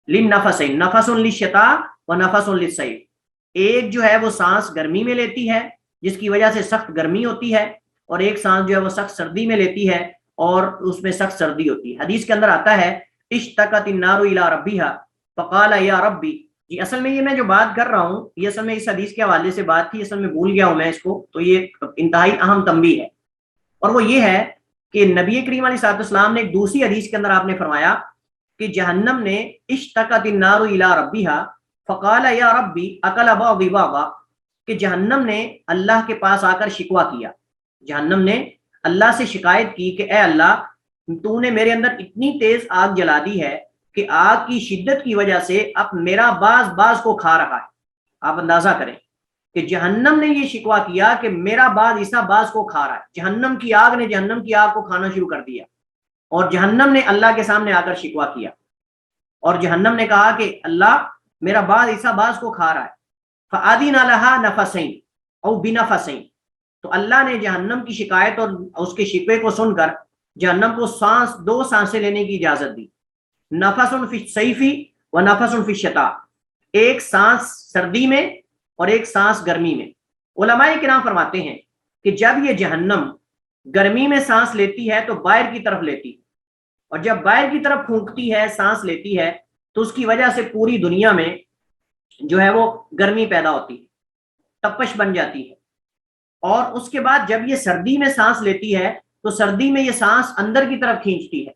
للنفسین، نفس للشتاء و نفس للصیف. ایک جو ہے وہ سانس گرمی میں لیتی ہے جس کی وجہ سے سخت گرمی ہوتی ہے، اور ایک سانس جو ہے وہ سخت سردی میں لیتی ہے اور اس میں سخت سردی ہوتی ہے. حدیث کے اندر آتا ہے اشتقت النار الی ربها فقال یا ربی. جی اصل میں یہ میں جو بات کر رہا ہوں یہ اصل میں اس حدیث کے حوالے سے بات تھی، اصل میں بھول گیا ہوں میں اس کو، تو یہ انتہائی اہم تنبیہ ہے. اور وہ یہ ہے کہ نبی کریم علیہ الصلوۃ والسلام نے ایک دوسری حدیث کے اندر آپ نے فرمایا کہ جہنم نے اشتقت النار الی ربها فقال یا ربی اکل بعضی بعضا، کہ جہنم نے اللہ کے پاس آ کر شکوہ کیا، جہنم نے اللہ سے شکایت کی کہ اے اللہ تو نے میرے اندر اتنی تیز آگ جلا دی ہے کہ آگ کی شدت کی وجہ سے اب میرا باز کو کھا رہا ہے. آپ اندازہ کریں کہ جہنم نے یہ شکوہ کیا کہ میرا باز کو کھا رہا ہے. جہنم کی آگ نے جہنم کی آگ کو کھانا شروع کر دیا، اور جہنم نے اللہ کے سامنے آ کر شکوہ کیا، اور جہنم نے کہا کہ اللہ میرا باز کو کھا رہا ہے. فآذن لها نفسین او بنفسین، تو اللہ نے جہنم کی شکایت اور اس کے شکوے کو سن کر جہنم کو دو سانسیں لینے کی اجازت دی، نفس فی الصیفی و نفس فی الشتاء، ایک سانس سردی میں اور ایک سانس گرمی میں۔ علماء کرام فرماتے ہیں کہ جب یہ جہنم گرمی میں سانس لیتی ہے تو باہر کی طرف لیتی، اور جب باہر کی طرف پھونکتی ہے، سانس لیتی ہے، تو اس کی وجہ سے پوری دنیا میں جو ہے وہ گرمی پیدا ہوتی ہے، تپش بن جاتی ہے۔ اور اس کے بعد جب یہ سردی میں سانس لیتی ہے تو سردی میں یہ سانس اندر کی طرف کھینچتی ہے،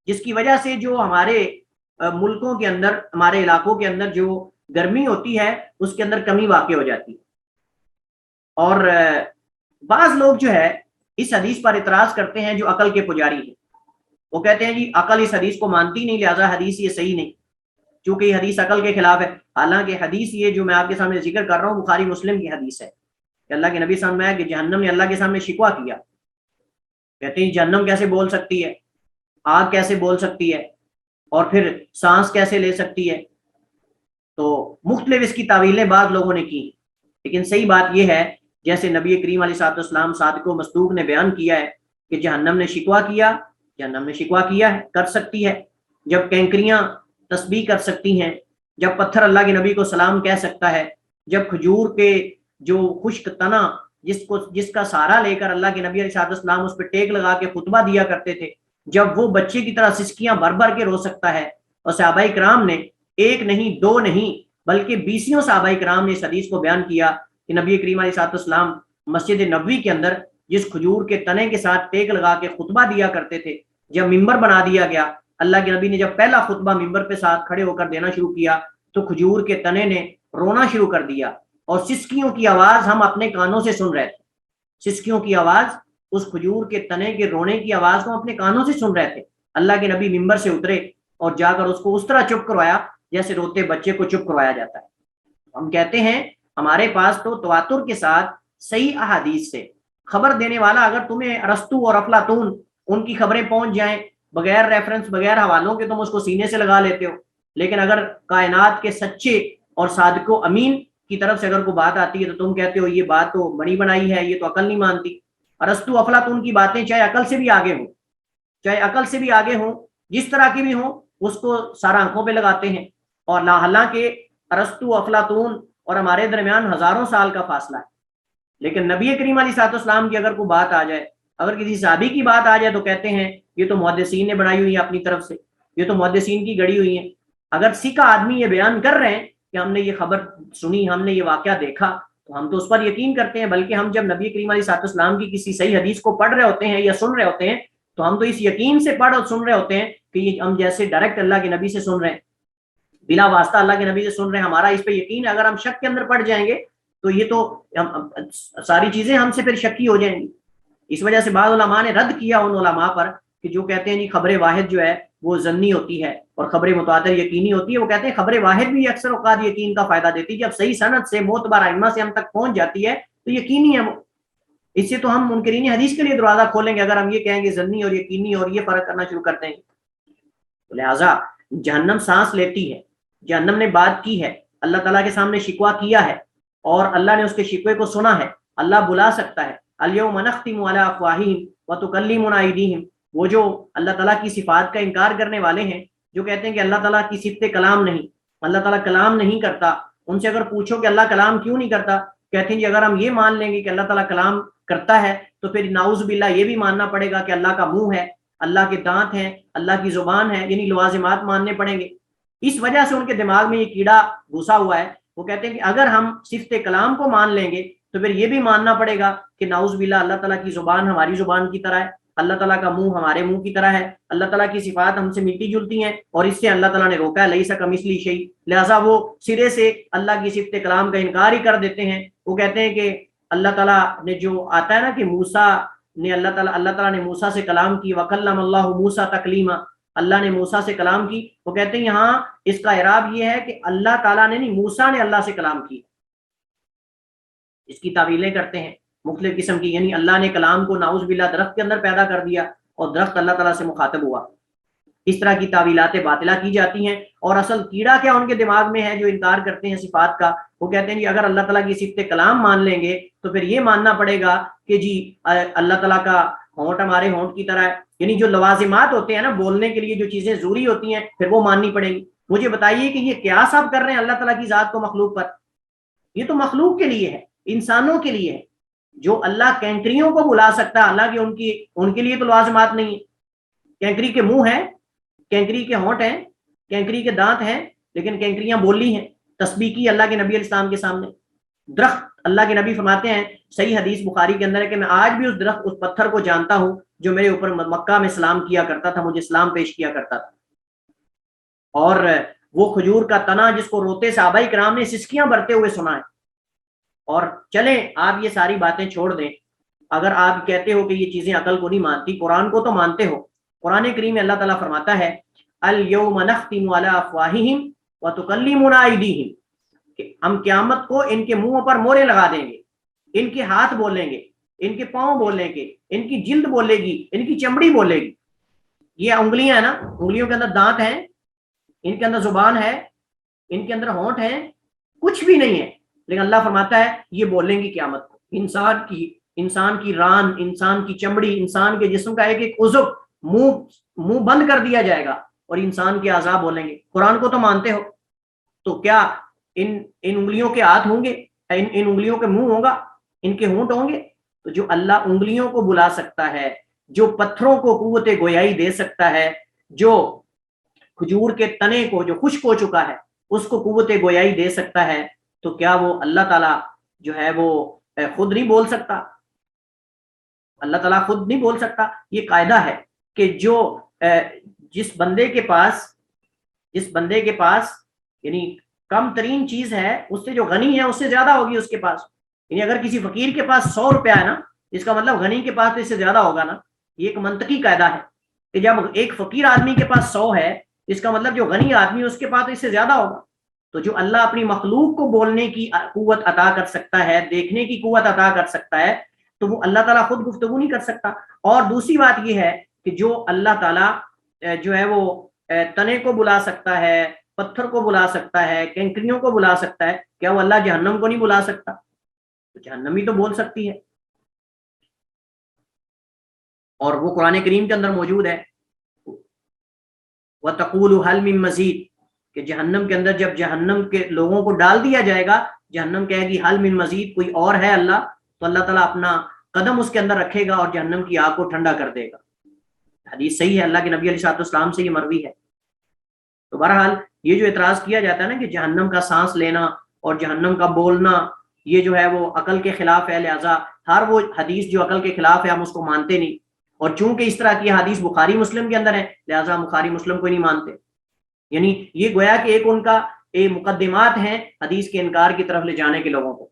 جس کی وجہ سے جو ہمارے ملکوں کے اندر، ہمارے علاقوں کے اندر جو گرمی ہوتی ہے اس کے اندر کمی واقع ہو جاتی ہے۔ اور بعض لوگ جو ہے اس حدیث پر اعتراض کرتے ہیں جو عقل کے پجاری ہیں، وہ کہتے ہیں جی عقل اس حدیث کو مانتی نہیں، لہذا حدیث یہ صحیح نہیں، چونکہ یہ حدیث عقل کے خلاف ہے۔ حالانکہ حدیث یہ جو میں آپ کے سامنے ذکر کر رہا ہوں بخاری مسلم کی حدیث ہے کہ اللہ کے نبی سامنے ہے کہ جہنم نے اللہ کے سامنے شکوہ کیا، کہتے ہیں جہنم کیسے بول سکتی ہے، آگ کیسے بول سکتی ہے، اور پھر سانس کیسے لے سکتی ہے۔ تو مختلف اس کی تعویلیں بعض لوگوں نے کی، لیکن صحیح بات یہ ہے جیسے نبی کریم علیہ السلام صادق و مصدوق نے بیان کیا ہے کہ جہنم نے شکوہ کیا، جہنم نے شکوہ کیا ہے، کر سکتی ہے۔ جب کینکریاں تسبیح کر سکتی ہیں، جب پتھر اللہ کے نبی کو سلام کہہ سکتا ہے، جب کھجور کے جو خشک تنا جس کا سہارا لے کر اللہ کے نبی علیہ السلام اس پہ ٹیک لگا کے خطبہ دیا کرتے تھے، جب وہ بچے کی طرح سسکیاں بھر بھر کے رو سکتا ہے، اور صحابہ کرام نے ایک نہیں دو نہیں بلکہ 20 صحابہ کرام نے اس حدیث کو بیان کیا کہ نبی کریم علیہ السلام مسجد نبوی کے اندر جس کھجور کے تنے کے ساتھ ٹیک لگا کے خطبہ دیا کرتے تھے، جب ممبر بنا دیا گیا، اللہ کے نبی نے جب پہلا خطبہ ممبر پہ ساتھ کھڑے ہو کر دینا شروع کیا تو کھجور کے تنے نے رونا شروع کر دیا، اور سسکیوں کی آواز ہم اپنے کانوں سے سن رہے تھے، سسکیوں کی آواز، اس کھجور کے تنے کے رونے کی آواز کو اپنے کانوں سے سن رہے تھے۔ اللہ کے نبی ممبر سے اترے اور جا کر اس کو اس طرح چپ کروایا جیسے روتے بچے کو چپ کروایا جاتا ہے۔ ہم کہتے ہیں ہمارے پاس تو تواتر کے ساتھ صحیح احادیث سے خبر دینے والا، اگر تمہیں ارسطو اور افلاطون ان کی خبریں پہنچ جائیں بغیر ریفرنس بغیر حوالوں کے تم اس کو سینے سے لگا لیتے ہو، لیکن اگر کائنات کے سچے اور صادق و امین کی طرف سے اگر کوئی بات آتی ہے تو تم کہتے ہو یہ بات تو بنی بنائی ہے، یہ تو عقل نہیں مانتی۔ ارسطو افلاطون کی باتیں چاہے عقل سے بھی آگے ہوں، چاہے عقل سے بھی آگے ہوں، جس طرح کی بھی ہوں، اس کو سارا آنکھوں پہ لگاتے ہیں، اور حالانکہ ارسطو افلاطون اور ہمارے درمیان ہزاروں سال کا فاصلہ ہے، لیکن نبی کریم علیہ السلام کی اگر کوئی بات آ جائے، اگر کسی صحابی کی بات آ جائے تو کہتے ہیں یہ تو محدثین نے بنائی ہوئی ہے اپنی طرف سے، یہ تو محدثین کی گڑی ہوئی ہیں۔ اگر سکھ آدمی یہ بیان کر رہے ہیں کہ ہم نے یہ خبر سنی، ہم نے یہ واقعہ دیکھا، تو ہم تو اس پر یقین کرتے ہیں، بلکہ ہم جب نبی کریم علیہ السلام کی کسی صحیح حدیث کو پڑھ رہے ہوتے ہیں یا سن رہے ہوتے ہیں تو ہم تو اس یقین سے پڑھ اور سن رہے ہوتے ہیں کہ یہ ہم جیسے ڈائریکٹ اللہ کے نبی سے سن رہے ہیں، بلا واسطہ اللہ کے نبی سے سن رہے ہیں، ہمارا اس پہ یقین ہے۔ اگر ہم شک کے اندر پڑ جائیں گے تو یہ تو ساری چیزیں ہم سے پھر شکی ہو جائیں گی۔ اس وجہ سے بعض علماء نے رد کیا ان علماء پر کہ جو کہتے ہیں جی خبر واحد جو ہے وہ ظنی ہوتی ہے اور خبر متواتر یقینی ہوتی ہے۔ وہ کہتے ہیں خبر واحد بھی اکثر اوقات یقین کا فائدہ دیتی ہے، جب صحیح سند سے معتبر ائمہ سے ہم تک پہنچ جاتی ہے تو یقینی ہے وہ۔ اس سے تو ہم منکرین حدیث کے لیے دروازہ کھولیں گے اگر ہم یہ کہیں گے ظنی اور یقینی اور یہ فرق کرنا شروع کر دیں گے۔ تو لہٰذا جہنم سانس لیتی ہے، جہنم نے بات کی ہے، اللہ تعالیٰ کے سامنے شکوہ کیا ہے اور اللہ نے اس کے شکوے کو سنا ہے، اللہ بلا سکتا ہے۔ الیوم نختم علی افواہہم وتکلمنا ایدیہم، وہ جو اللہ تعالیٰ کی صفات کا انکار کرنے والے ہیں، جو کہتے ہیں کہ اللہ تعالیٰ کی صفت کلام نہیں، اللہ تعالیٰ کلام نہیں کرتا، ان سے اگر پوچھو کہ اللہ کلام کیوں نہیں کرتا، کہتے ہیں جی اگر ہم یہ مان لیں گے کہ اللہ تعالیٰ کلام کرتا ہے تو پھر نعوذ باللہ یہ بھی ماننا پڑے گا کہ اللہ کا منہ ہے، اللہ کے دانت ہیں، اللہ کی زبان ہے، یعنی لوازمات ماننے پڑیں گے۔ اس وجہ سے ان کے دماغ میں یہ کیڑا گھسا ہوا ہے، وہ کہتے ہیں کہ اگر ہم صفت کلام کو مان لیں گے تو پھر یہ بھی ماننا پڑے گا کہ نعوذ باللہ اللہ تعالیٰ کی زبان ہماری زبان کی طرح ہے، اللہ تعالیٰ کا منہ ہمارے منہ کی طرح ہے، اللہ تعالیٰ کی صفات ہم سے ملتی جلتی ہیں، اور اس سے اللہ تعالیٰ نے روکا ہے لیس کمثلہ شیء، لہٰذا وہ سرے سے اللہ کی صفت کلام کا انکار ہی کر دیتے ہیں۔ وہ کہتے ہیں کہ اللہ تعالیٰ نے جو آتا ہے نا کہ موسیٰ نے اللہ تعالیٰ نے موسیٰ سے کلام کی، وکلم اللہ موسیٰ تکلیما، اللہ نے موسیٰ سے کلام کی، وہ کہتے ہیں یہاں اس کا اعراب یہ ہے کہ اللہ تعالیٰ نے نہیں، موسیٰ نے اللہ سے کلام کی۔ اس کی تعویلیں کرتے ہیں مختلف قسم کی، یعنی اللہ نے کلام کو نعوذ باللہ درخت کے اندر پیدا کر دیا اور درخت اللہ تعالیٰ سے مخاطب ہوا۔ اس طرح کی تعویلات باطلہ کی جاتی ہیں. اور اصل کیڑا کیا ان کے دماغ میں ہے جو انکار کرتے ہیں صفات کا؟ وہ کہتے ہیں جی اگر اللہ تعالیٰ کی صفت کلام مان لیں گے تو پھر یہ ماننا پڑے گا کہ جی اللہ تعالیٰ کا ہونٹ ہمارے ہونٹ کی طرح ہے. یعنی جو لوازمات ہوتے ہیں نا بولنے کے لیے جو چیزیں ضروری ہوتی ہیں پھر وہ ماننی پڑیں گی. مجھے بتائیے کہ یہ قیاس آپ کر رہے ہیں اللہ تعالیٰ کی ذات کو مخلوق پر؟ یہ تو مخلوق کے لیے ہے، انسانوں کے لیے ہے. جو اللہ کینکریوں کو بلا سکتا ہے، اللہ کی ان کے لیے تو لوازمات نہیں ہے. کینکری کے منہ ہیں، کینکری کے ہونٹ ہیں، کینکری کے دانت ہیں، لیکن کینکریاں بولی ہیں، تسبیح کی اللہ کے نبی علیہ السلام کے سامنے. درخت، اللہ کے نبی فرماتے ہیں صحیح حدیث بخاری کے اندر ہے کہ میں آج بھی اس درخت، اس پتھر کو جانتا ہوں جو میرے اوپر مکہ میں سلام کیا کرتا تھا، مجھے سلام پیش کیا کرتا تھا. اور وہ کھجور کا تنا جس کو روتے صحابہ کرام نے سسکیاں بھرتے ہوئے سنا ہے. اور چلیں آپ یہ ساری باتیں چھوڑ دیں. اگر آپ کہتے ہو کہ یہ چیزیں عقل کو نہیں مانتی، قرآن کو تو مانتے ہو. قرآن کریم میں اللہ تعالیٰ فرماتا ہے اليوم نختم علی افواہہم وتکلمنا ایدیہم، کہ ہم قیامت کو ان کے منہوں پر مورے لگا دیں گے، ان کے ہاتھ بولیں گے، ان کے پاؤں بولیں گے، ان کی جلد بولے گی، ان کی چمڑی بولے گی. یہ انگلیاں ہیں نا، انگلیوں کے اندر دانت ہیں، ان کے اندر زبان ہے، ان کے اندر ہونٹ ہیں، کچھ بھی نہیں ہے، لیکن اللہ فرماتا ہے یہ بولیں گی قیامت کو. انسان کی ران، انسان کی چمڑی، انسان کے جسم کا ایک ایک عضو منہ بند کر دیا جائے گا اور انسان کے اعضاء بولیں گے. قرآن کو تو مانتے ہو، تو کیا ان انگلیوں کے ہاتھ ہوں گے، ان انگلیوں کے منہ ہوگا، ان کے ہونٹ ہوں گے؟ تو جو اللہ انگلیوں کو بلا سکتا ہے، جو پتھروں کو قوت گویائی دے سکتا ہے، جو کھجور کے تنے کو جو خشک ہو چکا ہے اس کو قوت گویائی دے سکتا ہے، تو کیا وہ اللہ تعالیٰ جو ہے وہ خود نہیں بول سکتا؟ اللہ تعالیٰ خود نہیں بول سکتا. یہ قاعدہ ہے کہ جو جس بندے کے پاس یعنی کم ترین چیز ہے، اس سے جو غنی ہے اس سے زیادہ ہوگی اس کے پاس. یعنی اگر کسی فقیر کے پاس 100 روپیہ ہے نا، اس کا مطلب غنی کے پاس تو اس سے زیادہ ہوگا نا. یہ ایک منطقی قاعدہ ہے کہ جب ایک فقیر آدمی کے پاس 100 ہے، اس کا مطلب جو غنی آدمی ہے اس کے پاس تو اس سے زیادہ ہوگا. تو جو اللہ اپنی مخلوق کو بولنے کی قوت عطا کر سکتا ہے، دیکھنے کی قوت عطا کر سکتا ہے، تو وہ اللہ تعالیٰ خود گفتگو نہیں کر سکتا. اور دوسری بات یہ ہے کہ جو اللہ تعالیٰ جو ہے وہ تنے کو بلا سکتا ہے، پتھر کو بلا سکتا ہے، کینکریوں کو بلا سکتا ہے، کیا وہ اللہ جہنم کو نہیں بلا سکتا؟ تو جہنم ہی تو بول سکتی ہے. اور وہ قرآن کریم کے اندر موجود ہے وَتَقُولُ هَلْ مِن مَزِيدٍ، کہ جہنم کے اندر جب جہنم کے لوگوں کو ڈال دیا جائے گا، جہنم کہے گی حل من مزید، کوئی اور ہے اللہ؟ تو اللہ تعالیٰ اپنا قدم اس کے اندر رکھے گا اور جہنم کی آگ کو ٹھنڈا کر دے گا. حدیث صحیح ہے، اللہ کے نبی علیہ السلام سے یہ مروی ہے. تو بہرحال یہ جو اعتراض کیا جاتا ہے نا کہ جہنم کا سانس لینا اور جہنم کا بولنا یہ جو ہے وہ عقل کے خلاف ہے، لہٰذا ہر وہ حدیث جو عقل کے خلاف ہے ہم اس کو مانتے نہیں. اور چونکہ اس طرح کی حدیث بخاری مسلم کے اندر ہے لہٰذا ہم بخاری مسلم کو نہیں مانتے. یعنی یہ گویا کہ ایک ان کا مقدمات ہیں حدیث کے انکار کی طرف لے جانے کے لوگوں کو.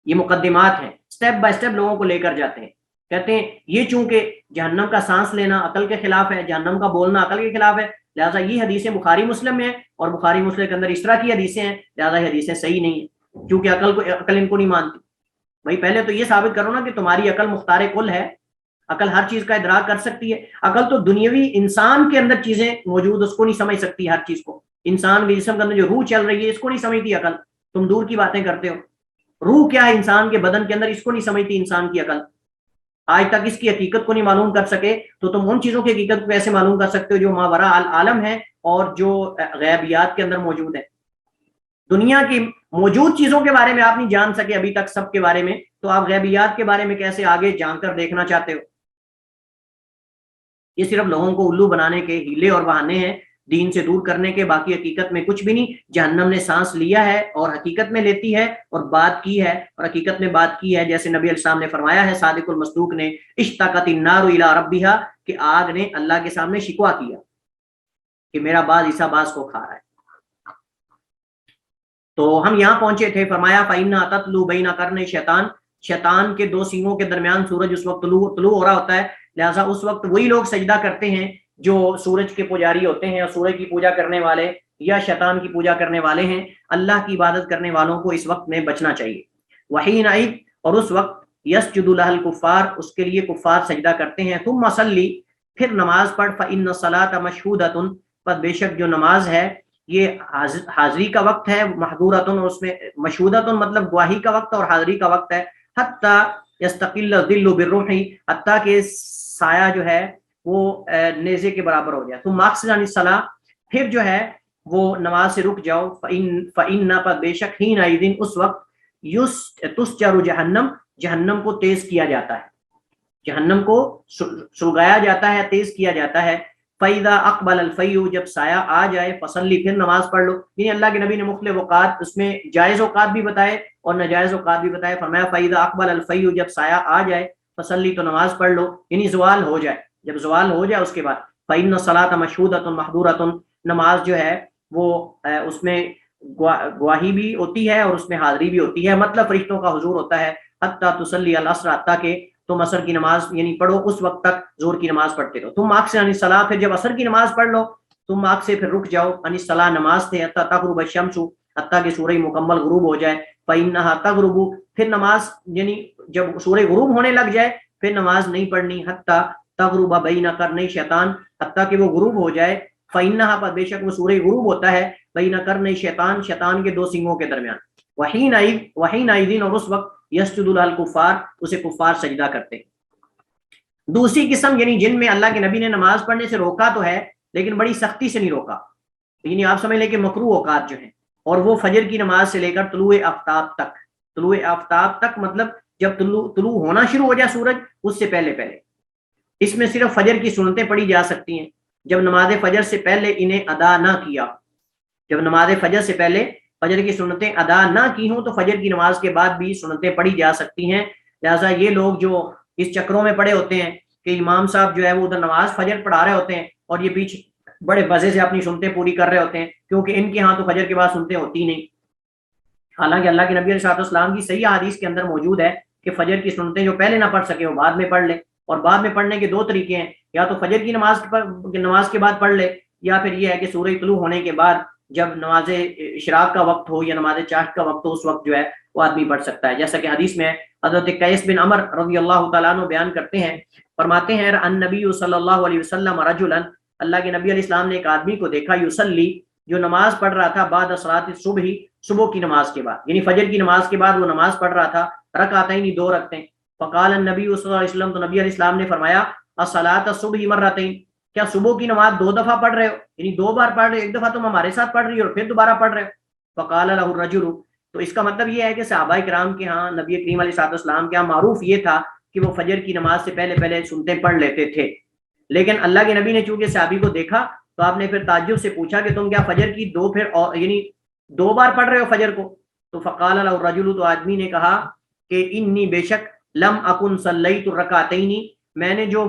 یہ مقدمات ہیں، سٹیپ بائی سٹیپ لوگوں کو لے کر جاتے ہیں. کہتے ہیں یہ چونکہ جہنم کا سانس لینا عقل کے خلاف ہے، جہنم کا بولنا عقل کے خلاف ہے، لہٰذا یہ حدیثیں بخاری مسلم میں ہیں اور بخاری مسلم کے اندر اس طرح کی حدیثیں ہیں، لہٰذا یہ حدیثیں صحیح نہیں ہیں کیونکہ عقل ان کو نہیں مانتی. بھائی پہلے تو یہ ثابت کرو نا کہ تمہاری عقل مختار کل ہے، عقل ہر چیز کا ادراک کر سکتی ہے. عقل تو دنیاوی انسان کے اندر چیزیں موجود اس کو نہیں سمجھ سکتی، ہر چیز کو. انسان کے جسم کے اندر جو روح چل رہی ہے اس کو نہیں سمجھتی عقل، تم دور کی باتیں کرتے ہو. روح کیا ہے انسان کے بدن کے اندر، اس کو نہیں سمجھتی انسان کی عقل. آج تک اس کی حقیقت کو نہیں معلوم کر سکے تو تم ان چیزوں کی حقیقت کو کیسے معلوم کر سکتے ہو جو ماوراء العالم ہے اور جو غیبیات کے اندر موجود ہے. دنیا کی موجود چیزوں کے بارے میں آپ نہیں جان سکے ابھی تک سب کے بارے میں، تو آپ غیبیات کے بارے میں کیسے آگے جان کر دیکھنا چاہتے ہو؟ یہ صرف لوگوں کو الو بنانے کے ہیلے اور بہانے ہیں، دین سے دور کرنے کے، باقی حقیقت میں کچھ بھی نہیں. جہنم نے سانس لیا ہے اور حقیقت میں لیتی ہے اور بات کی ہے اور حقیقت میں بات کی ہے، جیسے نبی علیہ السلام نے فرمایا ہے، صادق المصدوق نے، اشتاقت النار الی ربہا، کہ آگ نے اللہ کے سامنے شکوہ کیا کہ میرا باز عیسیٰ باز کو کھا رہا ہے. تو ہم یہاں پہنچے تھے، فرمایا فَإِنَّا تَتْلُو بَيْنَ قَرْنَيْ شیطان، شیطان کے دو سینگوں کے درمیان سورج اس وقت طلوع ہو رہا ہوتا ہے، لہٰذا اس وقت وہی لوگ سجدہ کرتے ہیں جو سورج کے پجاری ہوتے ہیں اور سورج کی پوجا کرنے والے یا شیطان کی پوجا کرنے والے ہیں. اللہ کی عبادت کرنے والوں کو اس وقت میں بچنا چاہیے. وحین عید، اور اس وقت یسجد لہ الکفار، اس کے لیے کفار سجدہ کرتے ہیں. ثم صلی، پھر نماز پڑھ فإن الصلاۃ مشہودۃ پر بے شک جو نماز ہے یہ حاضری کا وقت ہے، محظورۃ اور اس میں مشہودۃ مطلب گواہی کا وقت اور حاضری کا وقت ہے، حتی یستقل الظل بالروح حتیٰ کہ سایہ جو ہے وہ نیزے کے برابر ہو جائے۔ ثم اقصر عن الصلاۃ پھر جو ہے وہ نماز سے رک جاؤ، فإن پر بے شک حینئذ اس وقت تسجر جہنم جہنم کو تیز کیا جاتا ہے، جہنم کو سلگایا جاتا ہے، تیز کیا جاتا ہے۔ فَإِذَا أَقْبَلَ الْفَيُّ جب سایہ آ جائے فصلی پھر نماز پڑھ لو۔ یعنی اللہ کے نبی نے مختلف اوقات اس میں جائز اوقات بھی بتائے اور ناجائز اوقات بھی بتائے، فرمایا فَإِذَا أَقْبَلَ الْفَيُّ جب سایہ آ جائے فصلی تو نماز پڑھ لو، یعنی زوال ہو جائے، جب زوال ہو جائے اس کے بعد فإن الصلاۃ مشہودۃ محظورۃ نماز جو ہے وہ اس میں گواہی بھی ہوتی ہے اور اس میں حاضری بھی ہوتی ہے، مطلب فرشتوں کا حضور ہوتا ہے، حتی تصلی العصر حتیٰ کہ تم عصر کی نماز یعنی پڑھو اس وقت تک ظہر کی نماز پڑھتے رہو۔ تم آنکھ سے عن الصلاۃ پھر جب عصر کی نماز پڑھ لو تم آنکھ سے پھر رک جاؤ عن الصلاۃ نماز سے حتی تغرب الشمس حتیٰ کہ سورج مکمل غروب ہو جائے، فإنها تغرب پھر نماز یعنی جب سورج غروب ہونے لگ جائے پھر نماز نہیں پڑھنی، حتی تغرب بین قرنی شیطان حتیٰ کہ وہ غروب ہو جائے، فإنها پر بے شک وہ سورج غروب ہوتا ہے بین قرنی شیطان شیطان کے دو سنگوں کے درمیان، وحینئذ اور اس وقت یسجد لها الکفار اسے کفار سجدہ کرتے۔ دوسری قسم یعنی جن میں اللہ کے نبی نے نماز پڑھنے سے روکا تو ہے لیکن بڑی سختی سے نہیں روکا، یعنی آپ سمجھ لیں کہ مکروہ اوقات جو ہیں، اور وہ فجر کی نماز سے لے کر طلوع آفتاب تک، طلوع آفتاب تک مطلب جب طلوع ہونا شروع ہو جائے سورج اس سے پہلے پہلے، اس میں صرف فجر کی سنتیں پڑھی جا سکتی ہیں، جب نماز فجر سے پہلے انہیں ادا نہ کیا، جب نماز فجر سے پہلے فجر کی سنتیں ادا نہ کی ہوں تو فجر کی نماز کے بعد بھی سنتیں پڑھی جا سکتی ہیں۔ لہٰذا یہ لوگ جو اس چکروں میں پڑے ہوتے ہیں کہ امام صاحب جو ہے وہ ادھر نماز فجر پڑھا رہے ہوتے ہیں اور یہ پیچھے بڑے مزے سے اپنی سنتیں پوری کر رہے ہوتے ہیں، کیونکہ ان کے ہاں تو فجر کے بعد سنتیں ہوتی نہیں، حالانکہ اللہ کے نبی علیہ السلام کی صحیح حدیث کے اندر موجود ہے کہ فجر کی سنتیں جو پہلے نہ پڑھ سکے وہ بعد میں پڑھ لے، اور بعد میں پڑھنے کے دو طریقے ہیں، یا تو فجر کی نماز کے بعد پڑھ لے، یا پھر یہ ہے کہ سورج طلوع ہونے کے بعد جب نماز اشراق کا وقت ہو یا نماز چاشت کا وقت ہو اس وقت جو ہے وہ آدمی پڑھ سکتا ہے، جیسا کہ حدیث میں حضرت قیس بن عمر رضی اللہ تعالیٰ عنہ بیان کرتے ہیں، فرماتے ہیں ان نبی صلی اللہ علیہ وسلم رجلا اللہ کے نبی علیہ السلام نے ایک آدمی کو دیکھا یصلی جو نماز پڑھ رہا تھا بعد صلاۃ الصبح صبح کی نماز کے بعد، یعنی فجر کی نماز کے بعد وہ نماز پڑھ رہا تھا، رکعتین دو رکعتیں، فقال النبی صلی اللہ علیہ وسلم تو نبی علیہ السلام نے فرمایا الصلاۃ الصبح مرتين کیا صبح کی نماز دو دفعہ پڑھ رہے ہو، یعنی دو بار پڑھ رہے ہو، ایک دفعہ تم ہمارے ساتھ پڑھ رہی ہو اور پھر دوبارہ پڑھ رہے ہو، فقال له الرجل تو اس کا مطلب یہ ہے کہ صحابہ کرام کے ہاں نبی کریم علیہ السلام کے ہاں معروف یہ تھا کہ وہ فجر کی نماز سے پہلے پہلے سنتیں پڑھ لیتے تھے، لیکن اللہ کے نبی نے چونکہ صحابی کو دیکھا تو آپ نے پھر تعجب سے پوچھا کہ تم کیا فجر کی دو پھر یعنی دو بار پڑھ رہے ہو فجر کو، تو فقال له الرجل تو آدمی نے کہا کہ انی بے شک لم اکن صلیت الرکعتین میں نے جو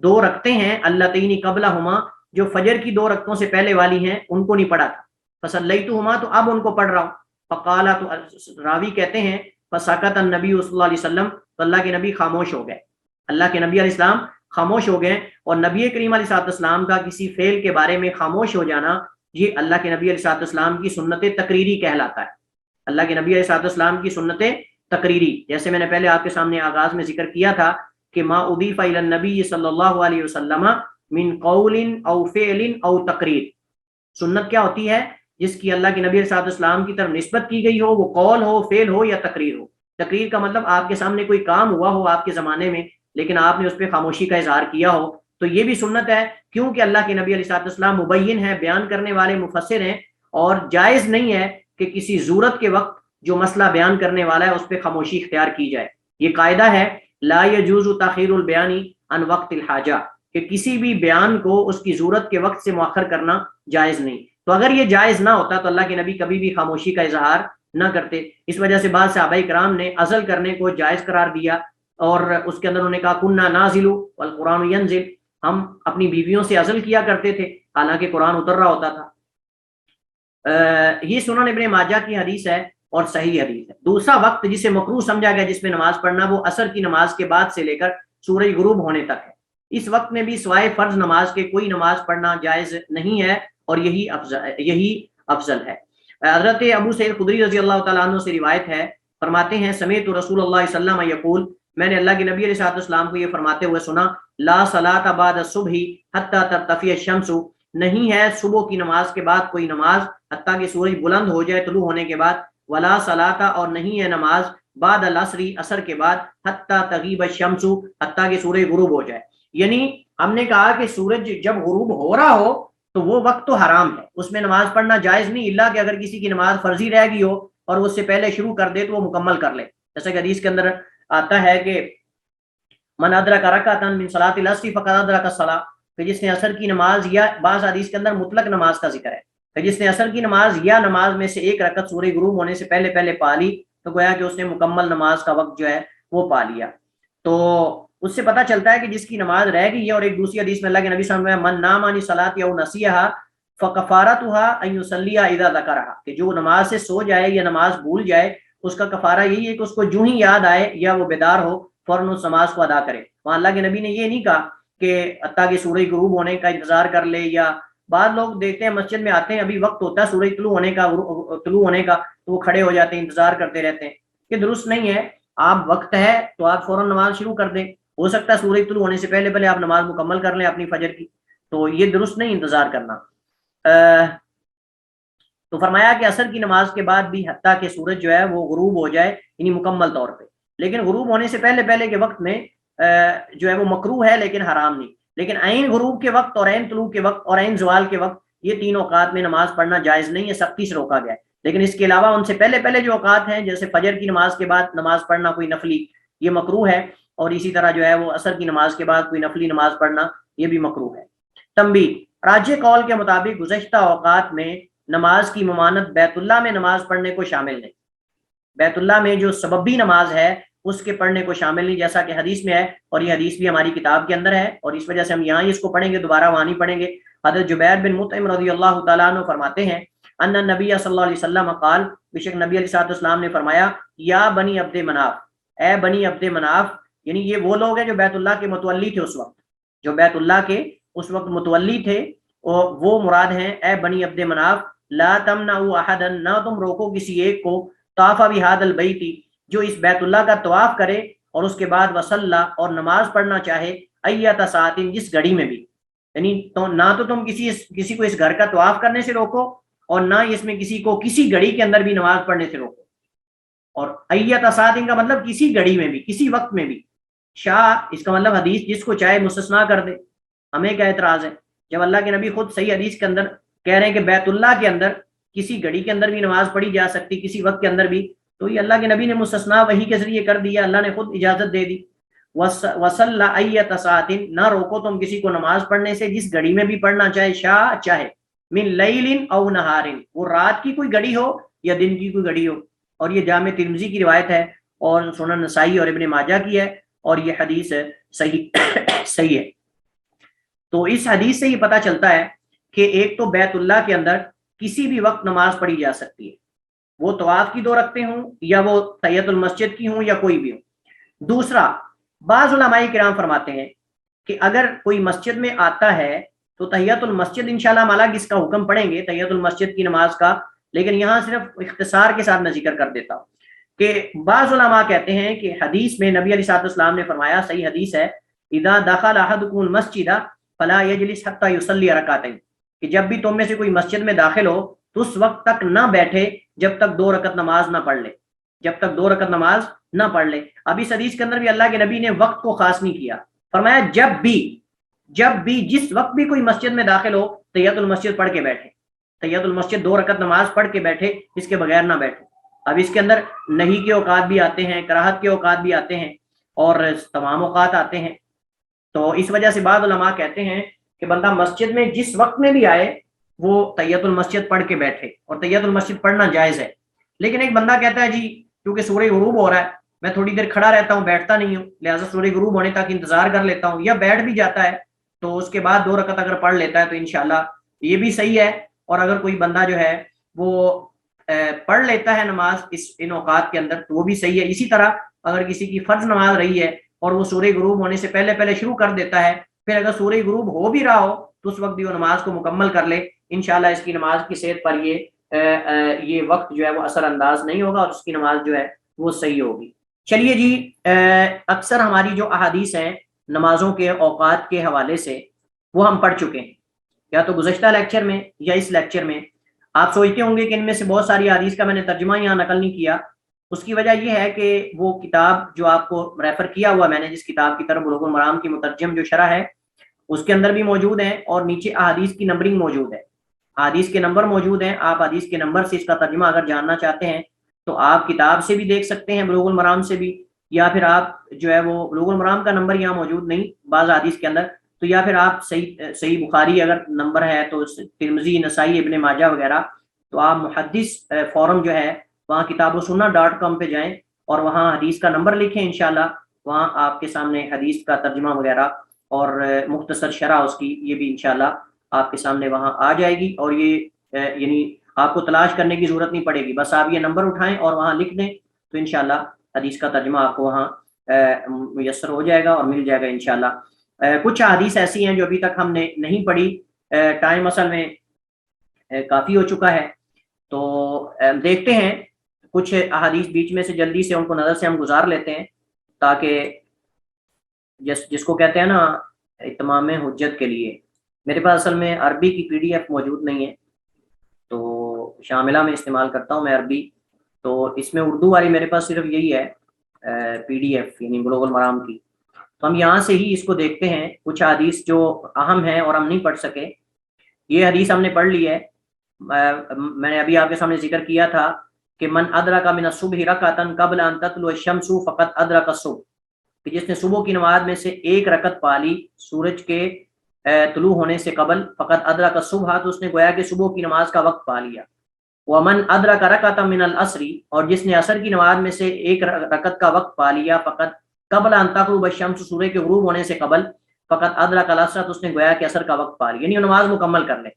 دو رکعتیں ہیں اللتین قبلہما جو فجر کی دو رکعتوں سے پہلے والی ہیں ان کو نہیں پڑھا تھا، فصلیتہما تو اب ان کو پڑھ رہا ہوں، فقال تو راوی کہتے ہیں فسکت النبی صلی اللہ علیہ وسلم تو اللہ کے نبی خاموش ہو گئے، اللہ کے نبی علیہ السلام خاموش ہو گئے، اور نبی کریم علیہ السلام کا کسی فعل کے بارے میں خاموش ہو جانا یہ اللہ کے نبی علیہ السلام کی سنت تقریری کہلاتا ہے، اللہ کے نبی علیہ السلام کی سنت تقریری، جیسے میں نے پہلے آپ کے سامنے آغاز میں ذکر کیا تھا کہ ما اضیف الی النبی صلی اللہ علیہ وسلم من قول او فعل او تقریر، سنت کیا ہوتی ہے جس کی اللہ کے نبی علیہ السلام کی طرف نسبت کی گئی ہو، وہ قول ہو، فعل ہو یا تقریر ہو۔ تقریر کا مطلب آپ کے سامنے کوئی کام ہوا ہو آپ کے زمانے میں لیکن آپ نے اس پہ خاموشی کا اظہار کیا ہو، تو یہ بھی سنت ہے، کیونکہ اللہ کے نبی علیہ السلام مبین ہے، بیان کرنے والے مفسر ہیں، اور جائز نہیں ہے کہ کسی ضرورت کے وقت جو مسئلہ بیان کرنے والا ہے اس پہ خاموشی اختیار کی جائے۔ یہ قاعدہ ہے لا يجوز تاخیر البیان عن وقت الحاجہ، کہ کسی بھی بیان کو اس کی ضرورت کے وقت سے مؤخر کرنا جائز نہیں، تو اگر یہ جائز نہ ہوتا تو اللہ کے نبی کبھی بھی خاموشی کا اظہار نہ کرتے، اس وجہ سے بعض صحابہ کرام نے عزل کرنے کو جائز قرار دیا، اور اس کے اندر انہوں نے کہا کنا نازل والقرآن ینزل، ہم اپنی بیویوں سے عزل کیا کرتے تھے حالانکہ قرآن اتر رہا ہوتا تھا۔ یہ سنن ابن ماجہ کی حدیث ہے اور صحیح حدیث ہے۔ دوسرا وقت جسے مکروہ سمجھا گیا جس میں نماز پڑھنا وہ عصر کی نماز کے بعد سے لے کر سورج غروب ہونے تک ہے، اس وقت میں بھی سوائے فرض نماز کے کوئی نماز پڑھنا جائز نہیں ہے، اور یہی افضل ہے۔ حضرت ابو سعید خدری رضی اللہ تعالیٰ عنہ سے روایت ہے، فرماتے ہیں سمیعت رسول اللہ صلی اللہ علیہ وسلم یقول میں نے اللہ کے نبی علیہ الصلوۃ والسلام کو یہ فرماتے ہوئے سنا لا صلاۃ بعد الصبح حتی ترتفع الشمس، نہیں ہے صبح کی نماز کے بعد کوئی نماز حتیٰ کہ سورج بلند ہو جائے طلوع ہونے کے بعد، ولا صلاۃ اور نہیں ہے نماز بعد العصر عصر کے بعد حتی تغیب الشمس حتیٰ کہ سورج غروب ہو جائے۔ یعنی ہم نے کہا کہ سورج جب غروب ہو رہا ہو تو وہ وقت تو حرام ہے، اس میں نماز پڑھنا جائز نہیں، الا کہ اگر کسی کی نماز فرضی رہ گئی ہو اور وہ اس سے پہلے شروع کر دے تو وہ مکمل کر لے، جیسا کہ حدیث کے اندر آتا ہے کہ من ادرک رکعۃ من صلاۃ العصر فقد ادرک الصلاۃ، کہ جس نے عصر کی نماز، یا بعض حدیث کے اندر مطلق نماز کا ذکر ہے کہ جس نے عصر کی نماز یا نماز میں سے ایک رکعت سورج غروب ہونے سے پہلے پہلے پا لی تو گویا کہ اس نے مکمل نماز کا وقت جو ہے وہ پا لیا۔ تو اس سے پتہ چلتا ہے کہ جس کی نماز رہ گئی ہے، اور ایک دوسری حدیث میں اللہ کے نبی صلی اللہ علیہ وسلم من نام عن الصلاۃ او نسیھا فکفارتها ان یصلی اذا ذکرها، کہ جو نماز سے سو جائے یا نماز بھول جائے اس کا کفارہ یہی ہے کہ اس کو جو ہی یاد آئے یا وہ بیدار ہو فوراً اس نماز کو ادا کرے۔ وہاں اللہ کے نبی نے یہ نہیں کہا کہ حتیٰ کہ سورج غروب ہونے کا انتظار کر لے، یا بعض لوگ دیکھتے ہیں مسجد میں آتے ہیں ابھی وقت ہوتا ہے سورج طلوع ہونے کا تو وہ کھڑے ہو جاتے ہیں انتظار کرتے رہتے ہیں، یہ درست نہیں ہے۔ آپ وقت ہے تو آپ فوراً نماز شروع کر دیں، ہو سکتا ہے سورج طلوع ہونے سے پہلے پہلے آپ نماز مکمل کر لیں اپنی فجر کی، تو یہ درست نہیں انتظار کرنا۔ تو فرمایا کہ عصر کی نماز کے بعد بھی حتیٰ کہ سورج جو ہے وہ غروب ہو جائے، یعنی مکمل طور پہ، لیکن غروب ہونے سے پہلے پہلے کے وقت میں جو ہے وہ مکروہ ہے لیکن حرام نہیں۔ لیکن عین غروب کے وقت اور عین طلوع کے وقت اور عین زوال کے وقت، یہ تین اوقات میں نماز پڑھنا جائز نہیں ہے، سختی سے روکا گیا ہے۔ لیکن اس کے علاوہ ان سے پہلے پہلے جو اوقات ہیں جیسے فجر کی نماز کے بعد نماز پڑھنا کوئی نفلی، یہ مکروہ ہے، اور اسی طرح جو ہے وہ عصر کی نماز کے بعد کوئی نفلی نماز پڑھنا یہ بھی مکروہ ہے۔ تنبیہ، راجح قول کے مطابق گزشتہ اوقات میں نماز کی ممانت بیت اللہ میں نماز پڑھنے کو شامل نہیں، بیت اللہ میں جو سببی نماز ہے اس کے پڑھنے کو شامل نہیں، جیسا کہ حدیث میں ہے، اور یہ حدیث بھی ہماری کتاب کے اندر ہے، اور اس وجہ سے ہم یہاں ہی اس کو پڑھیں گے، دوبارہ وہاں نہیں پڑھیں گے۔ حضرت جبیر بن مطعم رضی اللہ تعالیٰ عنہ فرماتے ہیں ان نبی صلی اللہ علیہ وسلم قال، بے شک نبی علیہ الصلوۃ والسلام نے فرمایا یا بنی عبد مناف، اے بنی عبد مناف، یعنی یہ وہ لوگ ہیں جو بیت اللہ کے متولی تھے اس وقت، جو بیت اللہ کے اس وقت متولی تھے، اور وہ مراد ہیں اے بنی عبد مناف، لا تمنعوا احدا، نہ تم روکو کسی ایک کو، طاف بهذا البیت، جو اس بیت اللہ کا طواف کرے اور اس کے بعد وصلی، اور نماز پڑھنا چاہے، ایت ساعت، جس گھڑی میں بھی، یعنی تو نہ تو تم کسی کو اس گھر کا طواف کرنے سے روکو، اور نہ اس میں کسی کو کسی گھڑی کے اندر بھی نماز پڑھنے سے روکو، اور ایت ساعت کا مطلب کسی گھڑی میں بھی، کسی وقت میں بھی، شاہ اس کا مطلب حدیث جس کو چاہے مستثنا کر دے، ہمیں کیا اعتراض ہے؟ جب اللہ کے نبی خود صحیح حدیث کے اندر کہہ رہے ہیں کہ بیت اللہ کے اندر کسی گھڑی کے اندر بھی نماز پڑھی جا سکتی، کسی وقت کے اندر بھی، تو یہ اللہ کے نبی نے مستثنا وحی کے ذریعے کر دیا، اللہ نے خود اجازت دے دی۔ وصلی ایت ساعت، نہ روکو تم کسی کو نماز پڑھنے سے جس گھڑی میں بھی پڑھنا چاہے، شاہ چاہے، من لیل او نہار، وہ رات کی کوئی گھڑی ہو یا دن کی کوئی گھڑی ہو، اور یہ جامع ترمذی کی روایت ہے اور سنن نسائی اور ابن ماجہ کی ہے، اور یہ حدیث صحیح ہے۔ تو اس حدیث سے یہ پتہ چلتا ہے کہ ایک تو بیت اللہ کے اندر کسی بھی وقت نماز پڑھی جا سکتی ہے، وہ طواف کی 2 رکعتیں ہوں یا وہ تحیۃ المسجد کی ہوں یا کوئی بھی ہو۔ دوسرا، بعض علماء کرام فرماتے ہیں کہ اگر کوئی مسجد میں آتا ہے تو تحیۃ المسجد انشاءاللہ ہم الگ اس کا حکم پڑھیں گے تحیۃ المسجد کی نماز کا، لیکن یہاں صرف اختصار کے ساتھ میں ذکر کر دیتا ہوں کہ بعض علماء کہتے ہیں کہ حدیث میں نبی علیہ الصلوۃ والسلام نے فرمایا، صحیح حدیث ہے، اذا دخل احدکم المسجد فلا یجلس حتی یصلی رکعتین، کہ جب بھی تم میں سے کوئی مسجد میں داخل ہو تو اس وقت تک نہ بیٹھے جب تک 2 رکعت نماز نہ پڑھ لے، جب تک 2 رکعت نماز نہ پڑھ لے۔ اب اس حدیث کے اندر بھی اللہ کے نبی نے وقت کو خاص نہیں کیا، فرمایا جب بھی جس وقت بھی کوئی مسجد میں داخل ہو تحیۃ المسجد پڑھ کے بیٹھے، تحیۃ المسجد 2 رکعت نماز پڑھ کے بیٹھے، اس کے بغیر نہ بیٹھے۔ اب اس کے اندر نہیں کے اوقات بھی آتے ہیں، کراہت کے اوقات بھی آتے ہیں، اور تمام اوقات آتے ہیں، تو اس وجہ سے بعض علماء کہتے ہیں کہ بندہ مسجد میں جس وقت میں بھی آئے وہ تحیۃ المسجد پڑھ کے بیٹھے، اور تحیۃ المسجد پڑھنا جائز ہے۔ لیکن ایک بندہ کہتا ہے جی کیونکہ سورج غروب ہو رہا ہے میں تھوڑی دیر کھڑا رہتا ہوں، بیٹھتا نہیں ہوں، لہٰذا سورج غروب ہونے تک انتظار کر لیتا ہوں، یا بیٹھ بھی جاتا ہے تو اس کے بعد 2 رکعت اگر پڑھ لیتا ہے تو انشاءاللہ یہ بھی صحیح ہے۔ اور اگر کوئی بندہ جو ہے وہ پڑھ لیتا ہے نماز ان اوقات کے اندر تو وہ بھی صحیح ہے۔ اسی طرح اگر کسی کی فرض نماز رہی ہے اور وہ سورج غروب ہونے سے پہلے پہلے شروع کر دیتا ہے، پھر اگر سورج غروب ہو بھی رہا ہو تو اس وقت بھی وہ نماز کو مکمل کر لے، انشاءاللہ اس کی نماز کی صحت پر یہ وقت جو ہے وہ اثر انداز نہیں ہوگا، اور اس کی نماز جو ہے وہ صحیح ہوگی۔ چلیے جی، اکثر ہماری جو احادیث ہیں نمازوں کے اوقات کے حوالے سے وہ ہم پڑھ چکے ہیں، یا تو گزشتہ لیکچر میں یا اس لیکچر میں۔ آپ سوچتے ہوں گے کہ ان میں سے بہت ساری احادیث کا میں نے ترجمہ یہاں نقل نہیں کیا۔ اس کی وجہ یہ ہے کہ وہ کتاب جو آپ کو ریفر کیا ہوا میں نے، جس کتاب کی طرف بلوغ المرام کی مترجم جو شرح ہے، اس کے اندر بھی موجود ہیں، اور نیچے احادیث کی نمبرنگ موجود ہے، احادیث کے نمبر موجود ہیں۔ آپ حدیث کے نمبر سے اس کا ترجمہ اگر جاننا چاہتے ہیں تو آپ کتاب سے بھی دیکھ سکتے ہیں، بلوغ المرام سے بھی، یا پھر آپ جو ہے وہ بلوغ المرام کا نمبر یہاں موجود نہیں بعض حدیث کے اندر، تو یا پھر آپ صحیح بخاری اگر نمبر ہے تو ترمذی، نسائی، ابن ماجہ وغیرہ، تو آپ محدث فورم جو ہے وہاں کتاب و سنہ .com پہ جائیں اور وہاں حدیث کا نمبر لکھیں، انشاءاللہ وہاں آپ کے سامنے حدیث کا ترجمہ وغیرہ اور مختصر شرح اس کی، یہ بھی انشاءاللہ آپ کے سامنے وہاں آ جائے گی، اور یہ یعنی آپ کو تلاش کرنے کی ضرورت نہیں پڑے گی، بس آپ یہ نمبر اٹھائیں اور وہاں لکھ دیں تو انشاءاللہ حدیث کا ترجمہ آپ کو وہاں میسر ہو جائے گا اور مل جائے گا انشاءاللہ۔ کچھ حدیث ایسی ہیں جو ابھی تک ہم نے نہیں پڑھی، ٹائم اصل میں کافی ہو چکا ہے، تو دیکھتے ہیں کچھ احادیث بیچ میں سے جلدی سے ان کو نظر سے ہم گزار لیتے ہیں، تاکہ جس کو کہتے ہیں نا اتمام حجت کے لیے۔ میرے پاس اصل میں عربی کی PDF موجود نہیں ہے، تو شاملہ میں استعمال کرتا ہوں میں عربی، تو اس میں اردو والی میرے پاس صرف یہی ہے PDF، یعنی بلوغ المرام کی، تو ہم یہاں سے ہی اس کو دیکھتے ہیں۔ کچھ حدیث جو اہم ہیں اور ہم نہیں پڑھ سکے، یہ حدیث ہم نے پڑھ لی ہے، میں نے ابھی آپ کے سامنے ذکر کیا تھا کہ من ادرک من الصبح رکعۃ قبل ان تطلع الشمس فقد ادرک الصبح، کہ جس نے صبح کی نماز میں سے ایک رکعت پالی سورج کے طلوع ہونے سے قبل، فقط ادرک الصبح، تو اس نے گویا کہ صبح کی نماز کا وقت پا لیا۔ ومن ادرک رکعۃ من العصر، اور جس نے عصر کی نماز میں سے ایک رکعت کا وقت پا لیا، فقط قبل ان تغرب الشمس، سورج کے غروب ہونے سے قبل، فقط ادرک العصر، تو اس نے گویا کہ عصر کا وقت پا لیا، یعنی نماز مکمل کر لے۔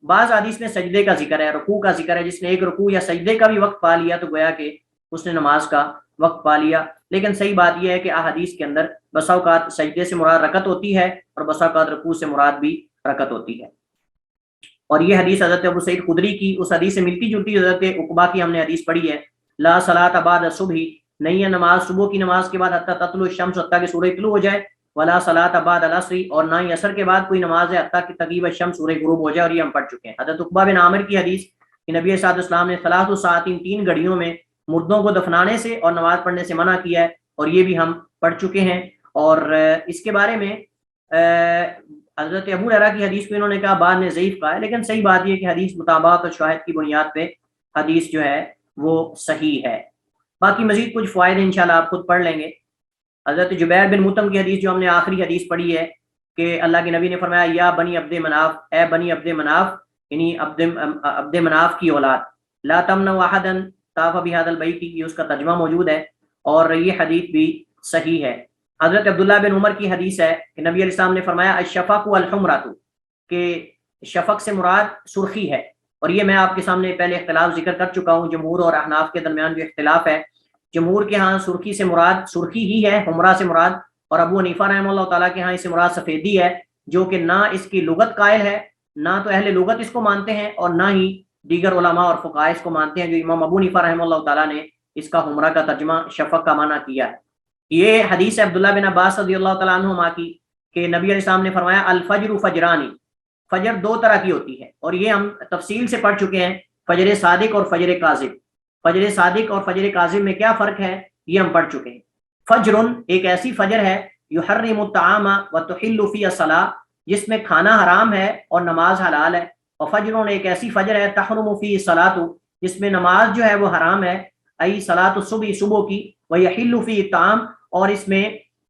بعض حدیث میں سجدے کا ذکر ہے، رکوع کا ذکر ہے، جس نے ایک رکوع یا سجدے کا بھی وقت پا لیا تو گویا کہ اس نے نماز کا وقت پا لیا۔ لیکن صحیح بات یہ ہے کہ احادیث کے اندر بسا اوقات سجدے سے مراد رکعت ہوتی ہے اور بسا اوقات رکوع سے مراد بھی رکعت ہوتی ہے، اور یہ حدیث حضرت ابو سعید خدری کی اس حدیث سے ملتی جلتی حضرت عقبہ کی ہم نے حدیث پڑھی ہے، لا صلاۃ بعد الصبح، نہیں ہے نماز صبح کی نماز کے بعد حتی تطلع الشمس، حتیٰ کہ سورج طلوع ہو جائے، ولا صلاۃ بعد العصر، اور نہ ہی عصر کے بعد کوئی نماز ہے حتیٰ کہ تغیب الشمس، سورج غروب ہو جائے، اور یہ ہم پڑھ چکے ہیں۔ حضرت عقبہ بن عامر کی حدیث کہ نبی صلی اللہ علیہ وسلم نے ثلاث ساعات، 3 گھڑیوں میں مردوں کو دفنانے سے اور نماز پڑھنے سے منع کیا ہے، اور یہ بھی ہم پڑھ چکے ہیں۔ اور اس کے بارے میں حضرت ابو ہریرہ کی حدیث کو انہوں نے کہا بعد میں ضعیف کہا ہے، لیکن صحیح بات یہ کہ حدیث مطابقت اور شواہد کی بنیاد پہ حدیث جو ہے وہ صحیح ہے۔ باقی مزید کچھ فوائد انشاءاللہ آپ خود پڑھ لیں گے۔ حضرت جبیر بن مطعم کی حدیث جو ہم نے آخری حدیث پڑھی ہے کہ اللہ کے نبی نے فرمایا یا بنی عبد مناف، اے بنی عبد مناف، یعنی عبد مناف کی اولاد، لا تمنعوا احدا طاف بهذا البیت، یہ اس کا ترجمہ موجود ہے، اور یہ حدیث بھی صحیح ہے۔ حضرت عبداللہ بن عمر کی حدیث ہے کہ نبی علیہ السلام نے فرمایا الشفق والحمرۃ، کہ شفق سے مراد سرخی ہے، اور یہ میں آپ کے سامنے پہلے اختلاف ذکر کر چکا ہوں، جمہور اور احناف کے درمیان جو اختلاف ہے، جمہور کے ہاں سرخی سے مراد سرخی ہی ہے، حمرہ سے مراد، اور ابو حنیفہ رحمہ اللہ تعالیٰ کے ہاں اس سے مراد سفیدی ہے، جو کہ نہ اس کی لغت قائل ہے، نہ تو اہل لغت اس کو مانتے ہیں، اور نہ ہی دیگر علماء اور فقہاء اس کو مانتے ہیں، جو امام ابو حنیفہ رحمہ اللہ تعالیٰ نے اس کا حمرہ کا ترجمہ شفق کا معنی کیا ہے۔ یہ حدیث عبداللہ بن عباس رضی اللہ تعالیٰ عنہما کی کہ نبی علیہ السلام نے فرمایا الفجر فجرانی، فجر 2 طرح کی ہوتی ہے، اور یہ ہم تفصیل سے پڑھ چکے ہیں، فجر صادق اور فجر کاذب۔ فجر صادق اور فجر کاذب میں کیا فرق ہے یہ ہم پڑھ چکے ہیں۔ فجر ایک ایسی فجر ہے یحرم الطعام وتحل فی الصلاۃ، جس میں کھانا حرام ہے اور نماز حلال ہے، اور فجر ایک ایسی فجر ہے تحرم فی الصلاۃ، جس میں نماز جو ہے وہ حرام ہے، ای صلاۃ الصبح، صبح کی، ویحل فی الطعام، اور اس میں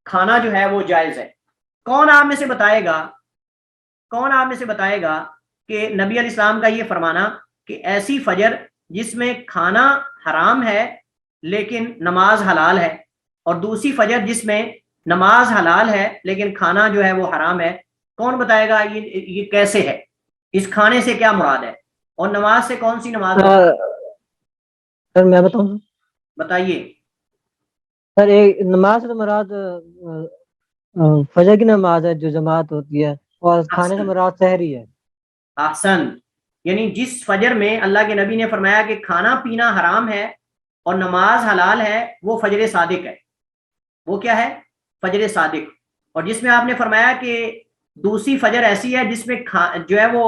کھانا جو ہے وہ جائز ہے۔ کون آپ میں سے بتائے گا کہ نبی علیہ السلام کا یہ فرمانا کہ ایسی فجر جس میں کھانا حرام ہے لیکن نماز حلال ہے، اور دوسری فجر جس میں نماز حلال ہے لیکن کھانا جو ہے وہ حرام ہے، کون بتائے گا یہ کیسے ہے، اس کھانے سے کیا مراد ہے، اور نماز سے کون سی نماز؟ سر میں بتاؤں، بتائیے سر ایک نماز سے مراد فجر کی نماز ہے جو جماعت ہوتی ہے، اور کھانے سے مراد سحری ہے۔ احسن، یعنی جس فجر میں اللہ کے نبی نے فرمایا کہ کھانا پینا حرام ہے اور نماز حلال ہے وہ فجر صادق ہے. وہ کیا ہے؟ فجر صادق. اور جس میں آپ نے فرمایا کہ دوسری فجر ایسی ہے جس میں جو ہے وہ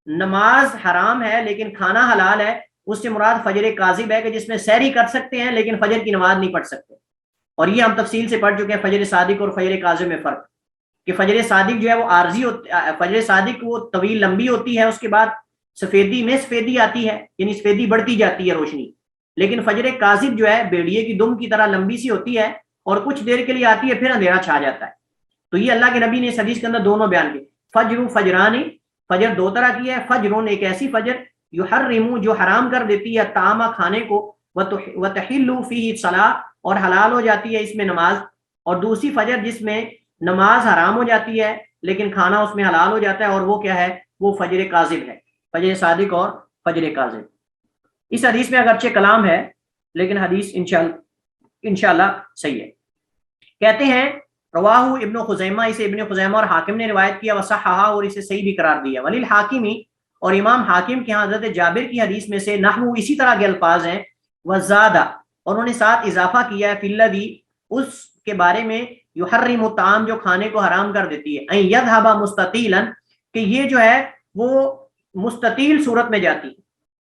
نماز حرام ہے لیکن کھانا حلال ہے، اس سے مراد فجر کاذب ہے کہ جس میں سحری کر سکتے ہیں لیکن فجر کی نماز نہیں پڑھ سکتے. اور یہ ہم تفصیل سے پڑھ چکے ہیں فجر صادق اور فجر کاذب میں فرق، کہ فجر صادق جو ہے وہ عارضی ہوتی، فجر صادق وہ طویل لمبی ہوتی ہے، اس کے بعد سفیدی میں سفیدی آتی ہے، یعنی سفیدی بڑھتی جاتی ہے روشنی. لیکن فجر کاذب جو ہے بیڑیے کی دم کی طرح لمبی سی ہوتی ہے اور کچھ دیر کے لیے آتی ہے پھر اندھیرا چھا جاتا ہے. تو یہ اللہ کے نبی نے اس حدیث کے اندر دونوں بیان کیے. فجر فجرانی، فجر دو طرح کی ہے. فجرون ایک ایسی فجر یحرم جو حرام کر دیتی ہے طعام کھانے کو، وتحل فیہ الصلاۃ اور حلال ہو جاتی ہے اس میں نماز. اور دوسری فجر جس میں نماز حرام ہو جاتی ہے لیکن کھانا اس میں حلال ہو جاتا ہے، اور وہ کیا ہے؟ وہ فجر کاذب ہے، فجر صادق اور فجر کاذب. اس حدیث میں اگرچہ کلام ہے لیکن حدیث انشاءاللہ صحیح ہے. کہتے ہیں رواہ ابن خزیمہ، اسے ابن خزیمہ اور حاکم نے روایت کیا، وصححہ اور اسے صحیح بھی قرار دیا. وللحاکمی اور امام حاکم کے ہاں حضرت جابر کی حدیث میں سے نحو اسی طرح کے الفاظ ہیں. وزادہ اور انہوں نے ساتھ اضافہ کیا ہے فی الذی اس کے بارے میں یحرم الطعام جو کھانے کو حرام کر دیتی ہے، ان یذهب مستطیلا کہ یہ جو ہے وہ مستطیل صورت میں جاتی ہے.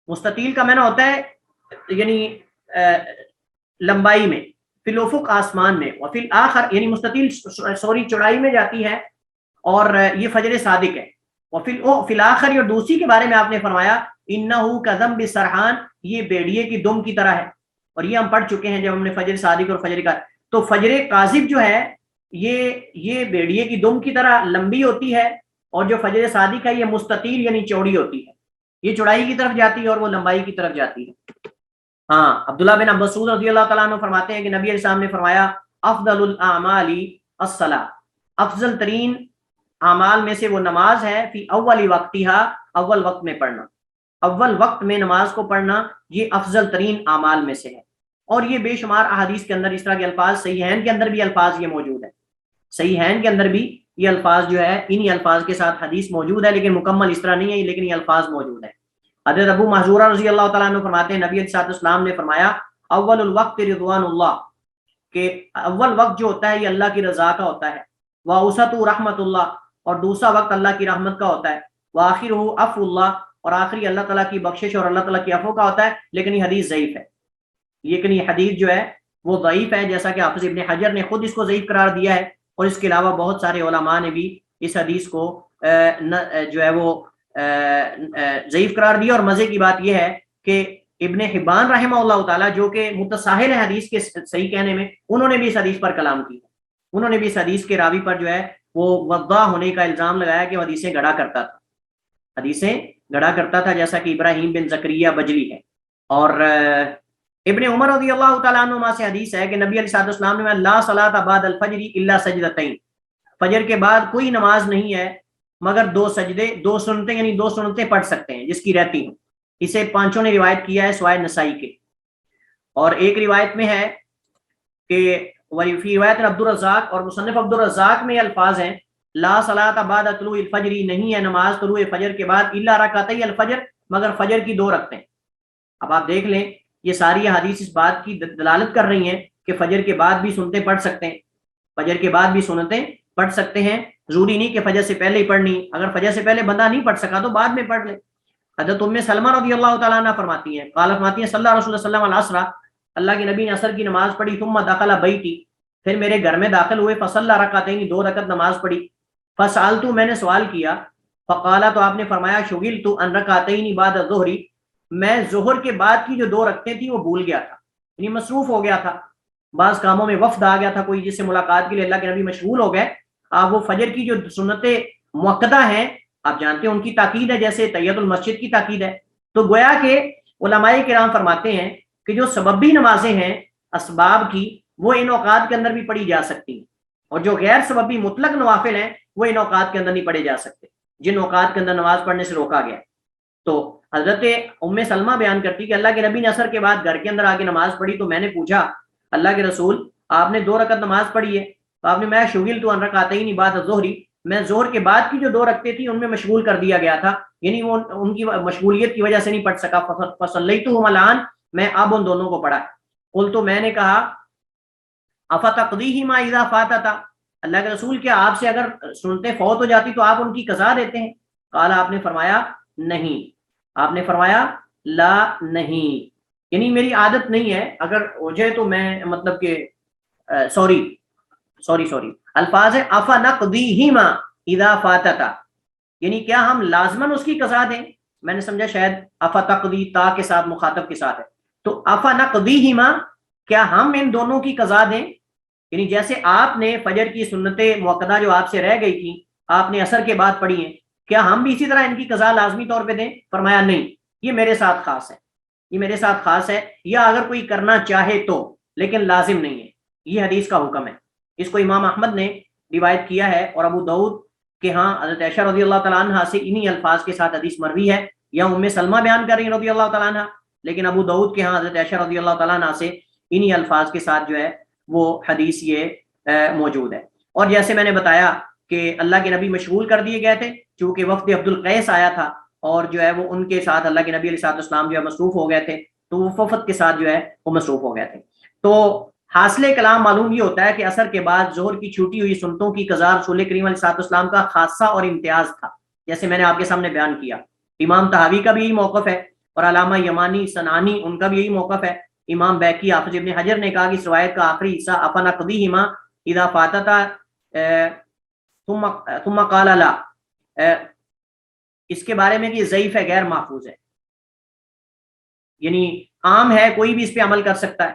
مستطیل کا معنی ہوتا ہے یعنی لمبائی میں، فی الافق آسمان میں، وفی الاخر یعنی مستطیل چوڑائی میں جاتی ہے، اور یہ فجر صادق ہے. وفی الاخر اور دوسری کے بارے میں آپ نے فرمایا انہ کذنب السرحان، یہ بیڑیے کی دم کی طرح ہے. اور یہ ہم پڑھ چکے ہیں جب ہم نے فجر صادق اور فجر کا. تو فجر کاذب جو ہے یہ بیڑیے کی دم کی طرح لمبی ہوتی ہے، اور جو فجر صادق ہے یہ مستطیل یعنی چوڑی ہوتی ہے، یہ چوڑائی کی طرف جاتی ہے اور وہ لمبائی کی طرف جاتی ہے. ہاں، عبداللہ بن مسعود رضی اللہ تعالیٰ عنہ فرماتے ہیں کہ نبی علیہ السلام نے فرمایا افضل الاعمال الصلاۃ، افضل ترین اعمال میں سے وہ نماز ہے، فی اول وقتہا اول وقت میں پڑھنا، اول وقت میں نماز کو پڑھنا یہ افضل ترین اعمال میں سے ہے. اور یہ بے شمار احادیث کے اندر اس طرح کے الفاظ، صحیحین کے اندر بھی الفاظ یہ موجود ہے، صحیحین کے اندر بھی یہ الفاظ جو ہے انہی الفاظ کے ساتھ حدیث موجود ہے، لیکن مکمل اس طرح نہیں ہے، لیکن یہ الفاظ موجود ہیں. حضرت ابو محذورہ رضی اللہ تعالیٰ عنہ فرماتے ہیں نبی علیہ السلام نے فرمایا اول الوقت رضوان اللہ، کہ اول وقت جو ہوتا ہے یہ اللہ کی رضا کا ہوتا ہے. واوسط رحمت اللہ، اور دوسرا وقت اللہ کی رحمت کا ہوتا ہے. وآخرہ عفو اللہ، اور آخری اللہ تعالیٰ کی بخشش اور اللہ تعالیٰ کی عفو کا ہوتا ہے. لیکن یہ حدیث ضعیف ہے، لیکن یہ حدیث جو ہے وہ ضعیف ہے، جیسا کہ حافظ ابن حجر نے خود اس کو ضعیف قرار دیا ہے، اور اس کے علاوہ بہت سارے علماء نے بھی اس حدیث کو جو ہے وہ ضعیف قرار دیا. اور مزے کی بات یہ ہے کہ ابن حبان رحمہ اللہ تعالیٰ جو کہ متساہل ہے حدیث کے صحیح کہنے میں، انہوں نے بھی اس حدیث پر کلام کیا. انہوں نے بھی اس حدیث کے راوی پر جو ہے وہ وضاع ہونے کا الزام لگایا کہ وہ حدیثیں گڑا کرتا تھا، حدیثیں گڑا کرتا تھا، جیسا کہ ابراہیم بن زکریہ بجلی ہے. اور ابن عمر رضی اللہ تعالیٰ عنہما سے حدیث ہے کہ نبی علیہ السلام نے لا صلاۃ بعد الفجر الا سجدتین، فجر کے بعد کوئی نماز نہیں ہے مگر دو سجدے، دو سنتیں، یعنی دو سنتیں پڑھ سکتے ہیں جس کی رہتی ہوں. اسے پانچوں نے روایت کیا ہے سوائے نسائی کے. اور ایک روایت میں ہے کہ فی روایت عبد الرزاق، اور مصنف عبد الرزاق میں الفاظ ہیں لا صلاۃ بعد طلوع الفجر، نہیں ہے نماز طلوع فجر کے بعد، الا رکعتی الفجر، مگر فجر کی دو رکعتیں. اب آپ دیکھ لیں یہ ساری حدیث اس بات کی دلالت کر رہی ہیں کہ فجر کے بعد بھی سنتیں پڑھ سکتے ہیں، فجر کے بعد بھی سنتیں پڑھ سکتے ہیں. ضروری نہیں کہ فجر سے پہلے ہی پڑھنی، اگر فجر سے پہلے بندہ نہیں پڑھ سکا تو بعد میں پڑھ لے. حضرت ام سلمہ رضی اللہ تعالیٰ عنہ فرماتی ہیں، قال فرماتی ہیں صلی اللہ رسول اللہ العصر، اللہ کے نبی نے عصر کی نماز پڑھی، ثم دخل بیتی، پھر میرے گھر میں داخل ہوئے، فصلی رکعتین، دو رکعت نماز پڑھی. فسألت، میں نے سوال کیا، فقال، تو آپ نے فرمایا شغلت عن رکعتین بعد الظہر، میں ظہر کے بعد کی جو دو رکعتیں تھیں وہ بھول گیا تھا، یعنی مصروف ہو گیا تھا، بعض کاموں میں وفد آ گیا تھا کوئی جس سے ملاقات کے لیے اللہ کے نبی مشغول ہو گئے. آپ وہ فجر کی جو سنتیں مؤکدہ ہیں آپ جانتے ہیں ان کی تاکید ہے، جیسے تحیۃ المسجد کی تاکید ہے. تو گویا کہ علماء کرام فرماتے ہیں کہ جو سببی نمازیں ہیں اسباب کی، وہ ان اوقات کے اندر بھی پڑھی جا سکتی ہیں، اور جو غیر سببی مطلق نوافل ہیں وہ ان اوقات کے اندر نہیں پڑھے جا سکتے، جن اوقات کے اندر نماز پڑھنے سے روکا گیا. تو حضرت ام سلمہ بیان کرتی کہ اللہ کے نبی نے عصر کے بعد گھر کے اندر آ کے نماز پڑھی، تو میں نے پوچھا اللہ کے رسول آپ نے دو رکعت نماز پڑھی ہے، تو آپ نے میں شغلت عن رکعتین بعد الظہر، میں ظہر کے بعد کی جو دو رکعتیں تھیں ان میں مشغول کر دیا گیا تھا، یعنی وہ ان کی مشغولیت کی وجہ سے نہیں پڑھ سکا. فصلیتہما الآن، میں اب ان دونوں کو پڑھا ہے. قل تو میں نے کہا افتقضیہما اذا فاتتا، اللہ کے رسول کیا آپ سے اگر سنتے فوت ہو جاتی تو آپ ان کی قضا دیتے ہیں؟ قال آپ نے فرمایا نہیں، آپ نے فرمایا لا نہیں، یعنی میری عادت نہیں ہے، اگر ہو جائے تو میں مطلب کہ سوری الفاظ ہے افنقضیہما اذا فاتتا، یعنی کیا ہم لازماً اس کی قضا دیں؟ میں نے سمجھا شاید افتقضی تا کے ساتھ مخاطب کے ساتھ ہے، تو افنقضیہما کیا ہم ان دونوں کی قضا دیں؟ یعنی جیسے آپ نے فجر کی سنت موقدہ جو آپ سے رہ گئی تھی آپ نے عصر کے بعد پڑھی ہیں، کیا ہم بھی اسی طرح ان کی قضا لازمی طور پہ دیں؟ فرمایا نہیں، یہ میرے ساتھ خاص ہے، یہ میرے ساتھ خاص ہے، یا اگر کوئی کرنا چاہے تو، لیکن لازم نہیں ہے. یہ حدیث کا حکم ہے. اس کو امام احمد نے روایت کیا ہے اور ابو داؤد کہ ہاں حضرت عائشہ رضی اللہ تعالیٰ عنہ سے انہی الفاظ کے ساتھ حدیث مروی ہے، یا ام سلمہ بیان کر رہی ہیں رضی اللہ تعالیٰ عنہ، لیکن ابو داؤد کے ہاں حضرت عائشہ رضی اللہ تعالیٰ عنہ سے انہی الفاظ کے ساتھ جو ہے وہ حدیث یہ موجود ہے. اور جیسے میں نے بتایا کہ اللہ کے نبی مشغول کر دیے گئے تھے، چونکہ وفد عبد القیس آیا تھا اور جو ہے وہ ان کے ساتھ اللہ کے نبی علیہ السلام جو ہے مصروف ہو گئے تھے، تو وہ وفد کے ساتھ جو ہے وہ مصروف ہو گئے تھے. تو حاصل کلام معلوم یہ ہوتا ہے کہ عصر کے بعد ظہر کی چھوٹی ہوئی سنتوں کی قضا رسول کریم علیہ السلام کا خاصہ اور امتیاز تھا، جیسے میں نے آپ کے سامنے بیان کیا. امام طحاوی کا بھی یہی موقف ہے اور علامہ یمانی صنعانی ان کا بھی یہی موقف ہے. امام بیقی حافظ ابن حجر نے کہا کہ اس روایت کا آخری حصہ افنقضیہما اذا فاتتا ثم قال لا، اس کے بارے میں کہ یہ ضعیف ہے، غیر محفوظ ہے، یعنی عام ہے، کوئی بھی اس پہ عمل کر سکتا ہے،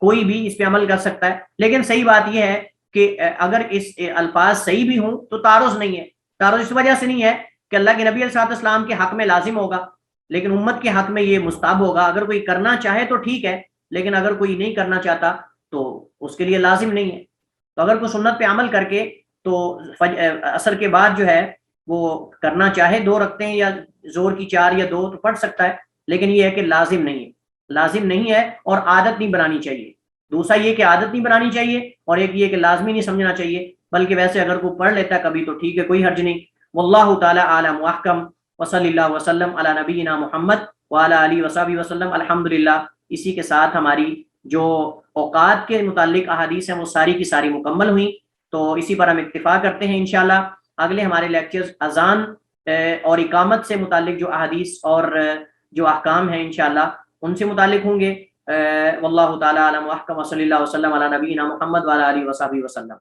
کوئی بھی اس پہ عمل کر سکتا ہے. لیکن صحیح بات یہ ہے کہ اگر اس الفاظ صحیح بھی ہوں تو تعارض نہیں ہے. تعارض اس وجہ سے نہیں ہے کہ اللہ کے نبی علیہ السلام کے حق میں لازم ہوگا لیکن امت کے حق میں یہ مستحب ہوگا. اگر کوئی کرنا چاہے تو ٹھیک ہے، لیکن اگر کوئی نہیں کرنا چاہتا تو اس کے لیے لازم نہیں ہے. تو اگر کوئی سنت پہ عمل کر کے تو عصر کے بعد جو ہے وہ کرنا چاہے 2 رکعتیں یا زور کی 4 یا 2 تو پڑھ سکتا ہے، لیکن یہ ہے کہ لازم نہیں ہے، لازم نہیں ہے اور عادت نہیں بنانی چاہیے. دوسرا یہ کہ عادت نہیں بنانی چاہیے، اور ایک یہ کہ لازمی نہیں سمجھنا چاہیے، بلکہ ویسے اگر کوئی پڑھ لیتا ہے کبھی تو ٹھیک ہے، کوئی حرج نہیں. واللہ تعالی اعلم واحکم، وصلی اللہ وسلم علی نبینا محمد وعلی آلہ وصحبہ وسلم. الحمدللہ اسی کے ساتھ ہماری جو اوقات کے متعلق احادیث ہیں وہ ساری کی ساری مکمل ہوئیں. تو اسی پر ہم اکتفا کرتے ہیں. انشاءاللہ اگلے ہمارے لیکچرز اذان اور اقامت سے متعلق جو احادیث اور جو احکام ہیں انشاءاللہ ان سے متعلق ہوں گے. واللہ تعالی اعلم واحکم، وصلی اللہ وسلم علی نبینا محمد وعلی آلہ وصحبہ وسلم.